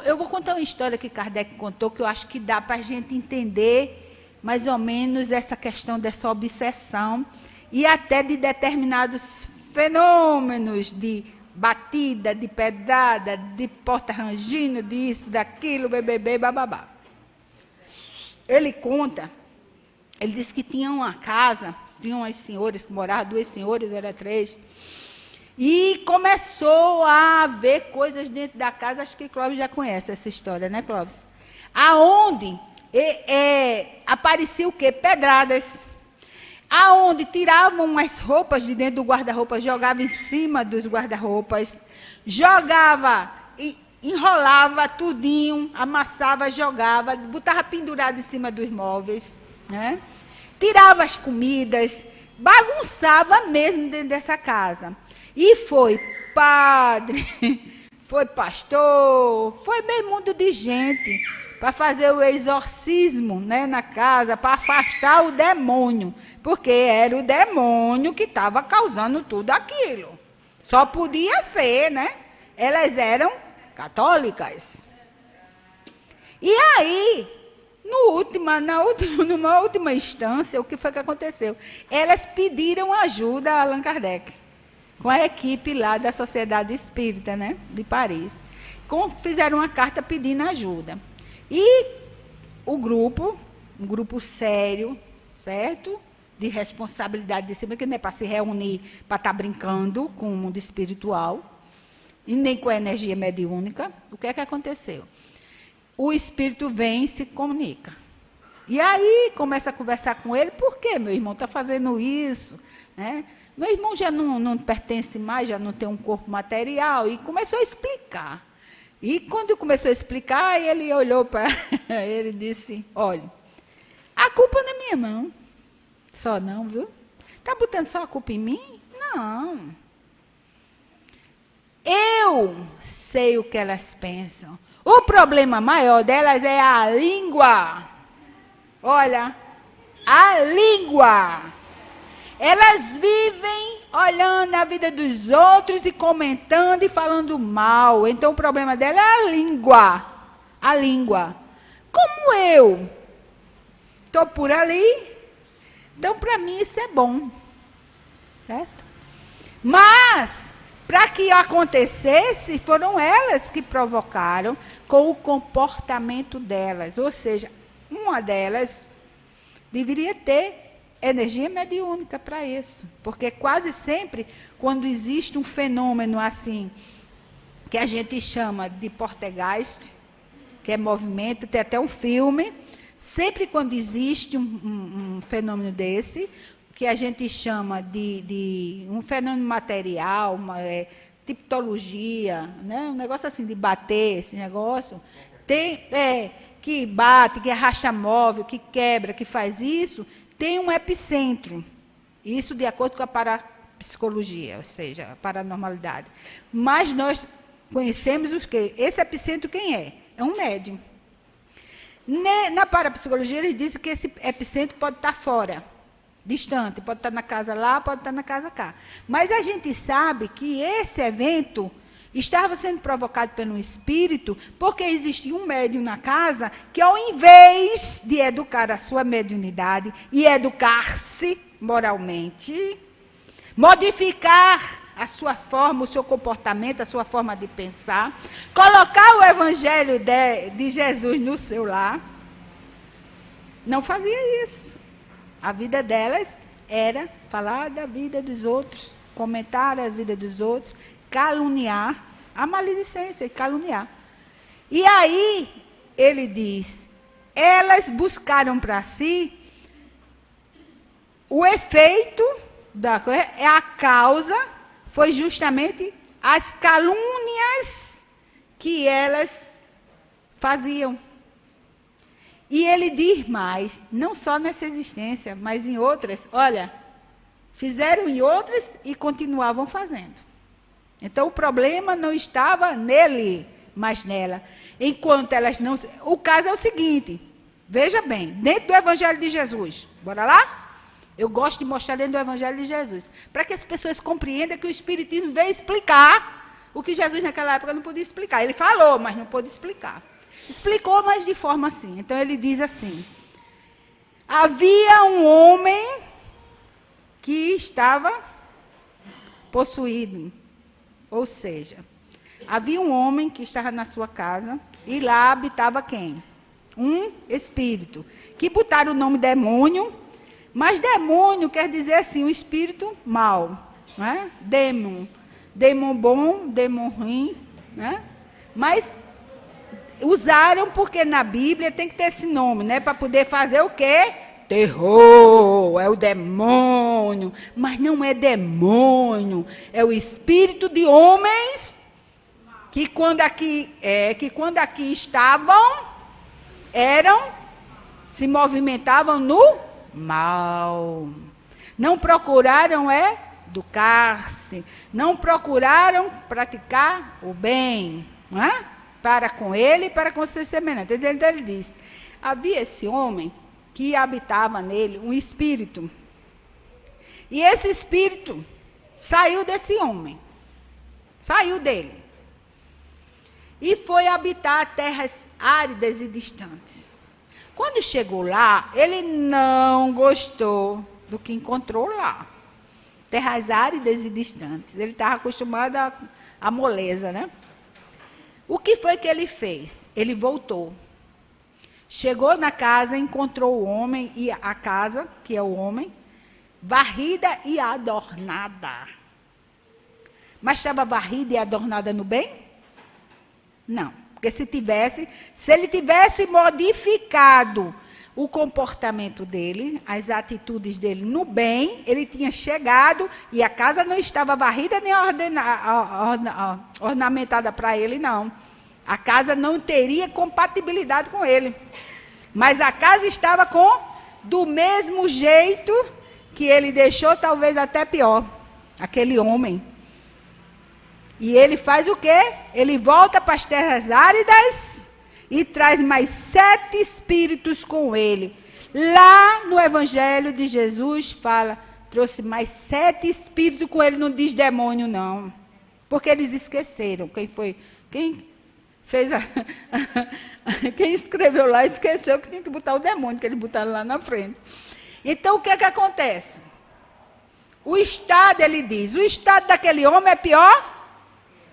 [SPEAKER 3] Eu vou contar uma história que Kardec contou, que eu acho que dá para a gente entender mais ou menos essa questão dessa obsessão e até de determinados fenômenos de batida, de pedrada, de porta rangindo, disso, daquilo, bebê, bababá. Ele conta, ele disse que tinha uma casa, tinha umas senhoras que moravam, 2 senhoras, era 3, e começou a ver coisas dentro da casa. Acho que Clóvis já conhece essa história, né, Clóvis? Aonde aparecia o quê? Pedradas. Aonde tiravam as roupas de dentro do guarda-roupa, jogavam em cima dos guarda-roupas, jogava, enrolava tudinho, amassava, jogava, botava pendurado em cima dos móveis, né? Tirava as comidas, bagunçava mesmo dentro dessa casa. E foi padre, foi pastor, foi meio mundo de gente para fazer o exorcismo, né, na casa, para afastar o demônio, porque era o demônio que estava causando tudo aquilo. Só podia ser, né? Elas católicas. E aí, numa última instância, o que foi que aconteceu? Elas pediram ajuda a Allan Kardec, com a equipe lá da Sociedade Espírita, né, de Paris. Fizeram uma carta pedindo ajuda. E o grupo, um grupo sério, certo? De responsabilidade de cima, que não é para se reunir, para estar brincando com o mundo espiritual, e nem com a energia mediúnica. O que é que aconteceu? O espírito vem e se comunica. E aí começa a conversar com ele. Por que meu irmão está fazendo isso? Né? Meu irmão já não pertence mais, já não tem um corpo material. E começou a explicar. E quando começou a explicar, ele olhou para ele e disse: olha, a culpa não é minha mão. Só não, viu? Está botando só a culpa em mim? Não. Eu sei o que elas pensam. O problema maior delas é a língua. Olha, a língua. Elas vivem olhando a vida dos outros e comentando e falando mal. Então, o problema dela é a língua. A língua. Como eu estou por ali, então, para mim, isso é bom. Certo? Mas, para que acontecesse, foram elas que provocaram com o comportamento delas. Ou seja, uma delas deveria ter energia mediúnica para isso. Porque quase sempre, quando existe um fenômeno assim, que a gente chama de poltergeist, que é movimento, tem até um filme, sempre quando existe um fenômeno desse, que a gente chama de um fenômeno material, tipologia, né? Um negócio assim de bater, esse negócio, que bate, que arrasta móvel, que quebra, que faz isso, tem um epicentro. Isso de acordo com a parapsicologia, ou seja, a paranormalidade. Mas nós conhecemos os que? Esse epicentro quem é? É um médium. Na parapsicologia, eles dizem que esse epicentro pode estar fora, distante, pode estar na casa lá, pode estar na casa cá. Mas a gente sabe que esse evento estava sendo provocado pelo espírito, porque existia um médium na casa que, ao invés de educar a sua mediunidade e educar-se moralmente, modificar a sua forma, o seu comportamento, a sua forma de pensar, colocar o evangelho de Jesus no seu lar, não fazia isso. A vida delas era falar da vida dos outros, comentar as vidas dos outros, caluniar, a maledicência e caluniar. E aí, ele diz, elas buscaram para si o efeito da coisa, a causa foi justamente as calúnias que elas faziam. E ele diz mais, não só nessa existência, mas em outras, olha, fizeram em outras e continuavam fazendo. Então, o problema não estava nele, mas nela. Enquanto elas não... O caso é o seguinte, veja bem, dentro do Evangelho de Jesus, bora lá? Eu gosto de mostrar dentro do Evangelho de Jesus, para que as pessoas compreendam que o Espiritismo veio explicar o que Jesus naquela época não podia explicar. Ele falou, mas não pôde explicar. Explicou, mas de forma assim. Então, ele diz assim, havia um homem que estava possuído. Ou seja, havia um homem que estava na sua casa e lá habitava quem? Um espírito, que botaram o nome demônio, mas demônio quer dizer assim, um espírito mau, não é? Demon, demon bom, demon ruim, né? Mas usaram porque na Bíblia tem que ter esse nome, né? Para poder fazer o quê? Terror, é o demônio, mas não é demônio, é o espírito de homens que quando aqui estavam, se movimentavam no mal. Não procuraram educar-se, não procuraram praticar o bem, não é? Para com ele e para com seus semelhantes. Então ele diz, havia esse homem que habitava nele um espírito. E esse espírito saiu desse homem, saiu dele, e foi habitar terras áridas e distantes. Quando chegou lá, ele não gostou do que encontrou lá. Terras áridas e distantes. Ele estava acostumado à moleza, né? O que foi que ele fez? Ele voltou. Chegou na casa, encontrou o homem e a casa, que é o homem, varrida e adornada. Mas estava varrida e adornada no bem? Não. Porque se ele tivesse modificado o comportamento dele, as atitudes dele no bem, ele tinha chegado e a casa não estava varrida nem ornamentada para ele, não. A casa não teria compatibilidade com ele. Mas a casa estava do mesmo jeito que ele deixou, talvez até pior, aquele homem. E ele faz o quê? Ele volta para as terras áridas e traz mais 7 espíritos com ele. Lá no Evangelho de Jesus fala, trouxe mais 7 espíritos com ele, não diz demônio não. Porque eles esqueceram. Quem escreveu lá esqueceu que tinha que botar o demônio, que eles botaram lá na frente. Então o que acontece? O estado, ele diz, o estado daquele homem é pior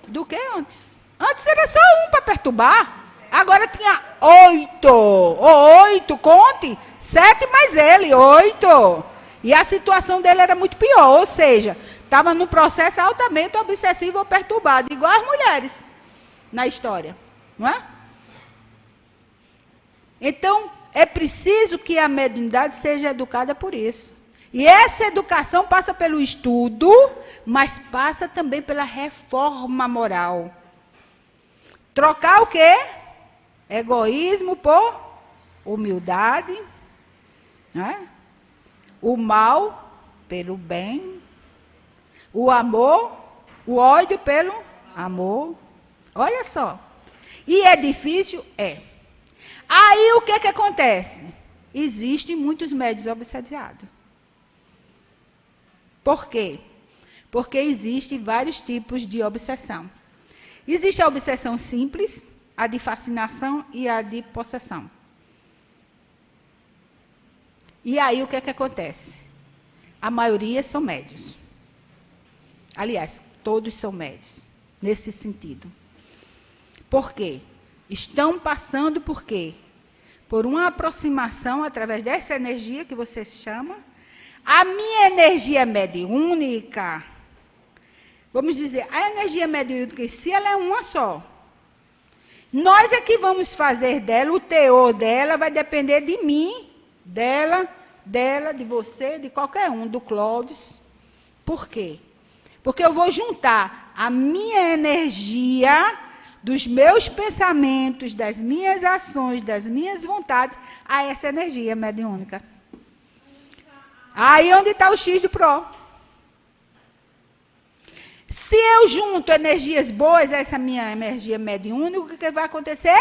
[SPEAKER 3] do que antes. Antes era só um para perturbar. Agora tinha 8. 8, conte. 7 mais ele, 8. E a situação dele era muito pior. Ou seja, estava num processo altamente obsessivo ou perturbado. Igual as mulheres na história. Não é? Então, é preciso que a mediunidade seja educada por isso. E essa educação passa pelo estudo, mas passa também pela reforma moral. Trocar o quê? Egoísmo por humildade, né? O mal pelo bem. O amor, o ódio pelo amor. Olha só. E é difícil? É. Aí o que acontece? Existem muitos médios obsediados. Por quê? Porque existem vários tipos de obsessão. Existe a obsessão simples, a de fascinação e a de possessão. E aí o que acontece? A maioria são médios. Aliás, todos são médios, nesse sentido. Por quê? Estão passando por quê? Por uma aproximação através dessa energia que você chama. A minha energia mediúnica, vamos dizer, a energia mediúnica em si, ela é uma só. Nós é que vamos fazer dela, o teor dela vai depender de mim, dela, de você, de qualquer um, do Clóvis. Por quê? Porque eu vou juntar a minha energia dos meus pensamentos, das minhas ações, das minhas vontades, a essa energia mediúnica. Aí onde está o X do Pro. Se eu junto energias boas a essa minha energia mediúnica, o que vai acontecer?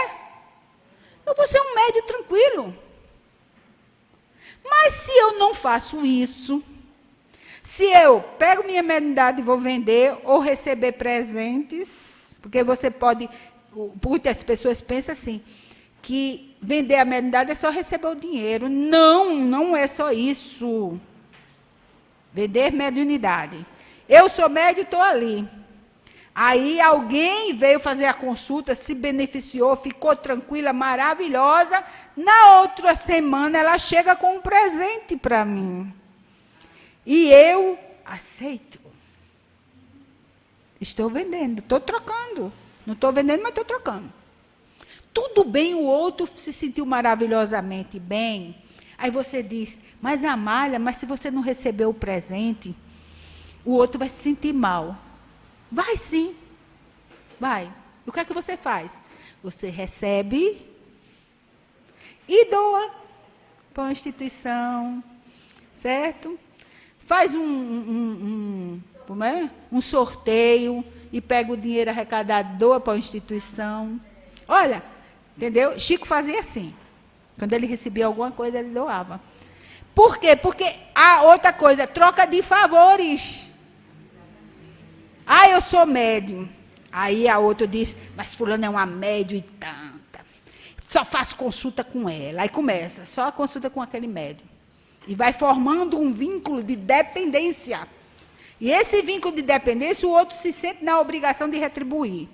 [SPEAKER 3] Eu vou ser um médio tranquilo. Mas se eu não faço isso, se eu pego minha mediunidade e vou vender ou receber presentes, porque você pode, muitas pessoas pensam assim, que vender a mediunidade é só receber o dinheiro. Não, não é só isso. Vender mediunidade. Eu sou médio, estou ali. Aí alguém veio fazer a consulta, se beneficiou, ficou tranquila, maravilhosa. Na outra semana ela chega com um presente para mim. E eu aceito. Estou vendendo, estou trocando. Não estou vendendo, mas estou trocando. Tudo bem, o outro se sentiu maravilhosamente bem. Aí você diz, mas Amália, mas se você não recebeu o presente, o outro vai se sentir mal. Vai sim, vai. O que é que você faz? Você recebe e doa para uma instituição, certo? Faz um sorteio e pega o dinheiro arrecadado, doa para uma instituição. Olha, entendeu? Chico fazia assim. Quando ele recebia alguma coisa, ele doava. Por quê? Porque a outra coisa, troca de favores. Ah, eu sou médium. Aí a outra diz, mas fulano é uma médium e tanta. Só faço consulta com ela. Aí começa, só a consulta com aquele médium. E vai formando um vínculo de dependência. E esse vínculo de dependência, o outro se sente na obrigação de retribuir.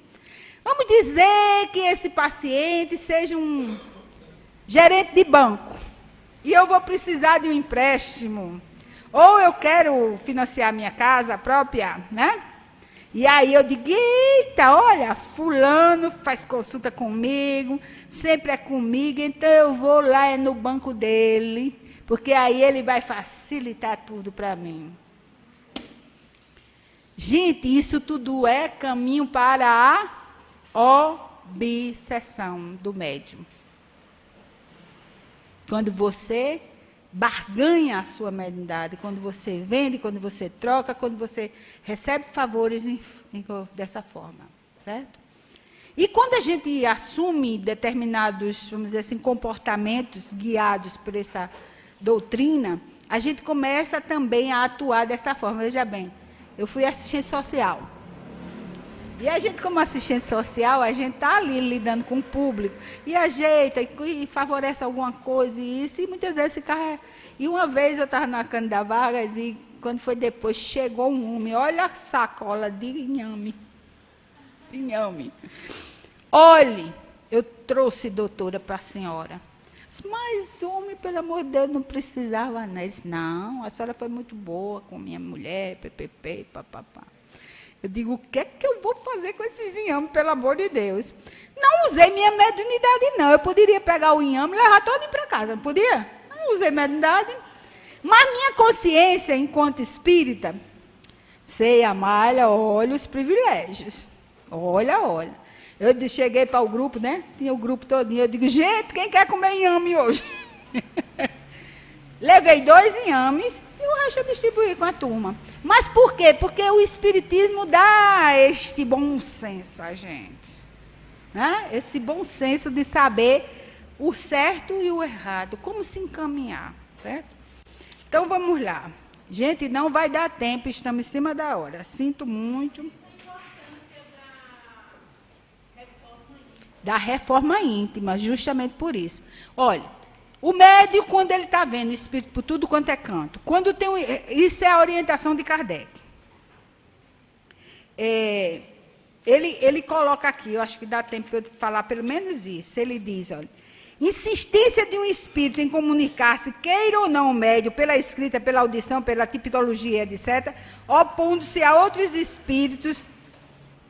[SPEAKER 3] Vamos dizer que esse paciente seja um gerente de banco. E eu vou precisar de um empréstimo. Ou eu quero financiar minha casa própria, né? E aí eu digo, eita, olha, fulano faz consulta comigo, sempre é comigo, então eu vou lá no banco dele, porque aí ele vai facilitar tudo para mim. Gente, isso tudo é caminho para a obsessão do médium. Quando você barganha a sua mediunidade, quando você vende, quando você troca, quando você recebe favores dessa forma, certo? E quando a gente assume determinados, vamos dizer assim, comportamentos guiados por essa doutrina, a gente começa também a atuar dessa forma. Veja bem, eu fui assistente social. E a gente, como assistente social, a gente está ali lidando com o público, e ajeita, e favorece alguma coisa, e isso, e muitas vezes fica... E uma vez eu estava na Cândida Vargas, e quando foi depois, chegou um homem, olha a sacola de inhame. Inhame. Olhe, eu trouxe, doutora, para a senhora. Mas, homem, pelo amor de Deus, não precisava, né? Ele disse, não, a senhora foi muito boa com minha mulher, ppp, papapá. Eu digo, o que é que eu vou fazer com esses inhames, pelo amor de Deus? Não usei minha mediunidade, não. Eu poderia pegar o inhame e levar todo para casa, não podia? Eu não usei mediunidade. Mas minha consciência, enquanto espírita, sei, Amália, olha os privilégios. Olha, olha. Eu cheguei para o grupo, né? Tinha o grupo todinho. Eu digo, gente, quem quer comer inhame hoje? levei 2 inhames e o resto eu distribuí com a turma. Mas por quê? Porque o Espiritismo dá este bom senso a gente. Né? Esse bom senso de saber o certo e o errado, como se encaminhar. Certo? Então vamos lá. Gente, não vai dar tempo, estamos em cima da hora. Sinto muito. Da reforma íntima, justamente por isso. Olha, o médium, quando ele está vendo o espírito por tudo quanto é canto, quando tem isso é a orientação de Kardec. Ele coloca aqui, eu acho que dá tempo para eu falar pelo menos isso. Ele diz, olha, insistência de um espírito em comunicar-se, queira ou não o médium, pela escrita, pela audição, pela tipologia, etc., opondo-se a outros espíritos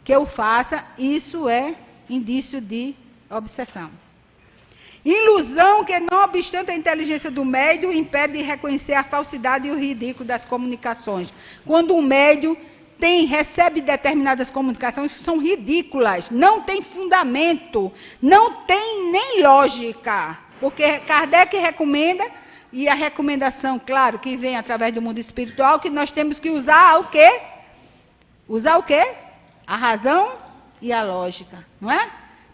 [SPEAKER 3] que o faça, isso é indício de obsessão. Ilusão que, não obstante a inteligência do médium, impede de reconhecer a falsidade e o ridículo das comunicações. Quando um médium recebe determinadas comunicações que são ridículas, não tem fundamento, não tem nem lógica, porque Kardec recomenda, e a recomendação, claro, que vem através do mundo espiritual, que nós temos que usar o quê? Usar o quê? A razão e a lógica, não é?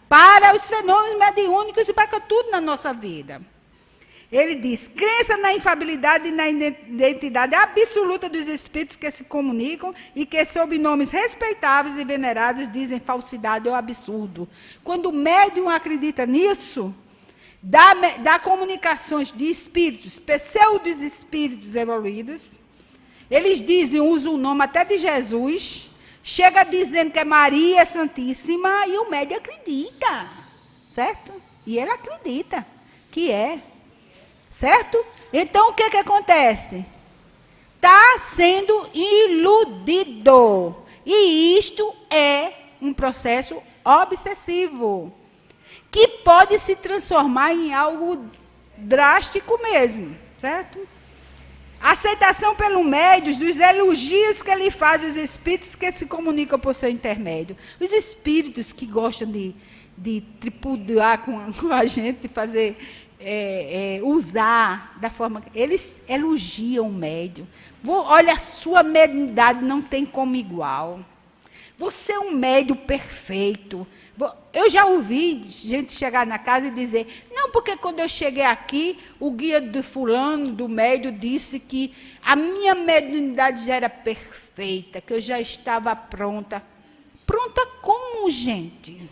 [SPEAKER 3] Para os fenômenos mediúnicos e para tudo na nossa vida. Ele diz, crença na infabilidade e na identidade absoluta dos espíritos que se comunicam e que, sob nomes respeitáveis e venerados, dizem falsidade ou absurdo. Quando o médium acredita nisso, dá comunicações de espíritos, pseudos espíritos evoluídos, eles dizem, usam o nome até de Jesus, chega dizendo que é Maria Santíssima e o médium acredita, certo? E ele acredita que é. Certo? Então, o que acontece? Está sendo iludido. E isto é um processo obsessivo, que pode se transformar em algo drástico mesmo. Certo? Aceitação pelo médium dos elogios que ele faz aos espíritos que se comunicam por seu intermédio. Os espíritos que gostam de tripudiar com a gente, de fazer... usar da forma que eles elogiam o médium. Olha, a sua mediunidade não tem como igual. Você é um médium perfeito. Eu já ouvi gente chegar na casa e dizer, não, porque quando eu cheguei aqui, o guia do fulano, do médium, disse que a minha mediunidade já era perfeita, que eu já estava pronta. Pronta como, gente?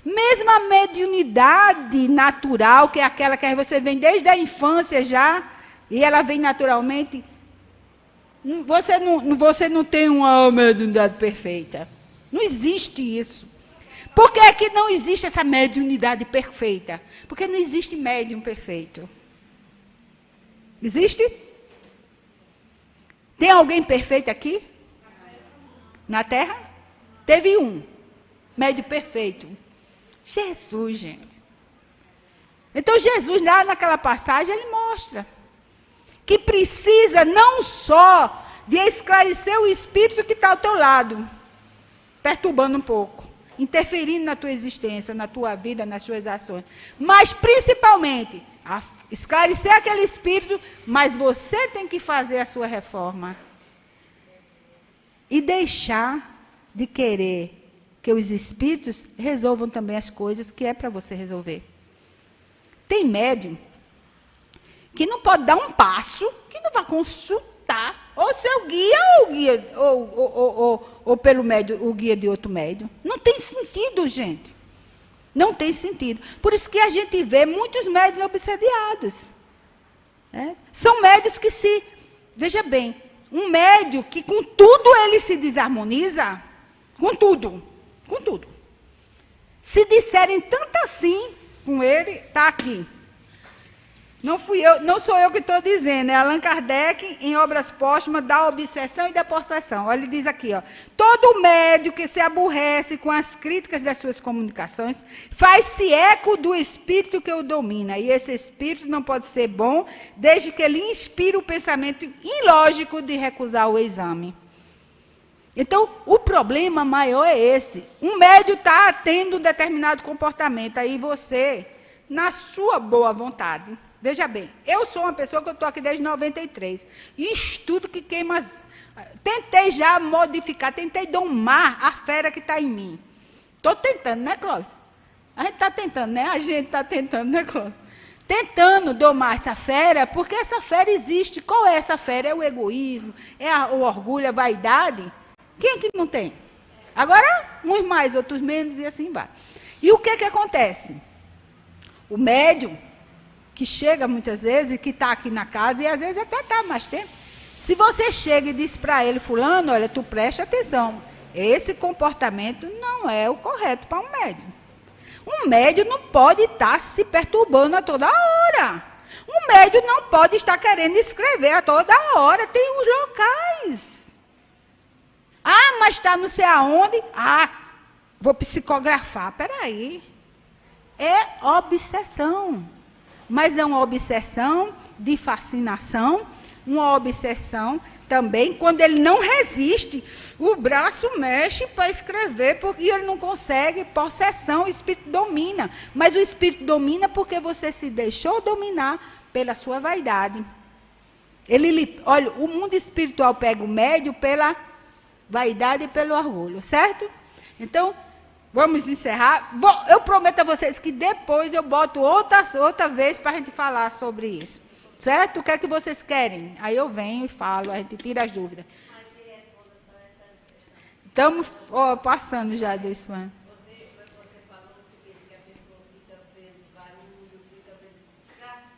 [SPEAKER 3] Mesmo a mediunidade natural, que é aquela que você vem desde a infância já, e ela vem naturalmente, você não tem uma mediunidade perfeita. Não existe isso. Por que é que não existe essa mediunidade perfeita? Porque não existe médium perfeito. Existe? Tem alguém perfeito aqui? Na Terra? Teve um médium perfeito. Jesus, gente. Então, Jesus, lá naquela passagem, ele mostra que precisa não só de esclarecer o espírito que está ao teu lado, perturbando um pouco, interferindo na tua existência, na tua vida, nas tuas ações, mas principalmente esclarecer aquele espírito, mas você tem que fazer a sua reforma e deixar de querer que os espíritos resolvam também as coisas que é para você resolver. Tem médium que não pode dar um passo, que não vai consultar ou seu guia ou pelo médium, o guia de outro médium. Não tem sentido, gente. Não tem sentido. Por isso que a gente vê muitos médiuns obsediados. Né? São médiuns que veja bem, um médium que com tudo ele se desarmoniza, com tudo. Se disserem tanto assim com ele, está aqui. Não sou eu que estou dizendo, é Allan Kardec, em Obras Póstumas, da obsessão e da possessão. Olha, ele diz aqui, ó, todo médium que se aborrece com as críticas das suas comunicações, faz-se eco do espírito que o domina, e esse espírito não pode ser bom, desde que ele inspire o pensamento ilógico de recusar o exame. Então, o problema maior é esse. Um médium está tendo um determinado comportamento, aí você, na sua boa vontade, Veja bem, eu sou uma pessoa que eu estou aqui desde 93. E estudo que queima... Tentei já modificar, tentei domar a fera que está em mim. Estou tentando, né, Clóvis? A gente está tentando, né? A gente está tentando, né, Clóvis? Tentando domar essa fera, porque essa fera existe. Qual é essa fera? É o egoísmo, é o orgulho, a vaidade. Quem que não tem? Agora, uns mais, outros menos, e assim vai. E o que acontece? O médium, que chega muitas vezes, que está aqui na casa, e às vezes até está mais tempo. Se você chega e diz para ele, fulano, olha, tu presta atenção, esse comportamento não é o correto para um médium. Um médium não pode estar se perturbando a toda hora. Um médium não pode estar querendo escrever a toda hora. Tem os locais. Ah, mas está não sei aonde. Ah, vou psicografar. Peraí. É obsessão. Mas é uma obsessão de fascinação, uma obsessão também, quando ele não resiste, o braço mexe para escrever, e ele não consegue, possessão, o espírito domina. Mas o espírito domina porque você se deixou dominar pela sua vaidade. Olha, o mundo espiritual pega o médium pela vaidade e pelo orgulho, certo? Então, vamos encerrar. Eu prometo a vocês que depois eu boto outra vez para a gente falar sobre isso. Certo? O que é que vocês querem? Aí eu venho e falo, a gente tira as dúvidas. Estamos passando já desse ano.
[SPEAKER 4] Você falou o seguinte, que a pessoa fica vendo barulho, fica vendo...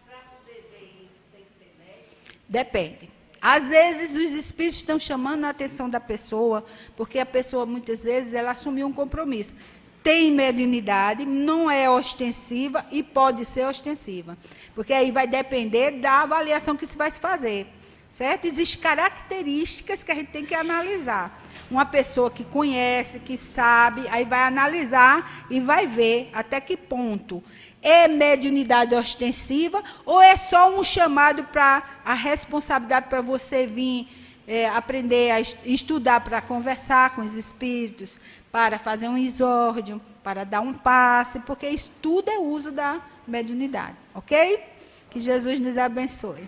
[SPEAKER 4] Para poder ver isso, tem que ser médium?
[SPEAKER 3] Depende. Às vezes os espíritos estão chamando a atenção da pessoa, porque a pessoa, muitas vezes, ela assumiu um compromisso. Tem mediunidade, não é ostensiva e pode ser ostensiva. Porque aí vai depender da avaliação que se vai se fazer. Certo? Existem características que a gente tem que analisar. Uma pessoa que conhece, que sabe, aí vai analisar e vai ver até que ponto é mediunidade ostensiva ou é só um chamado para a responsabilidade para você vir aprender a estudar para conversar com os espíritos, para fazer um exórdio, para dar um passe, porque isso tudo é uso da mediunidade, ok? Que Jesus nos abençoe.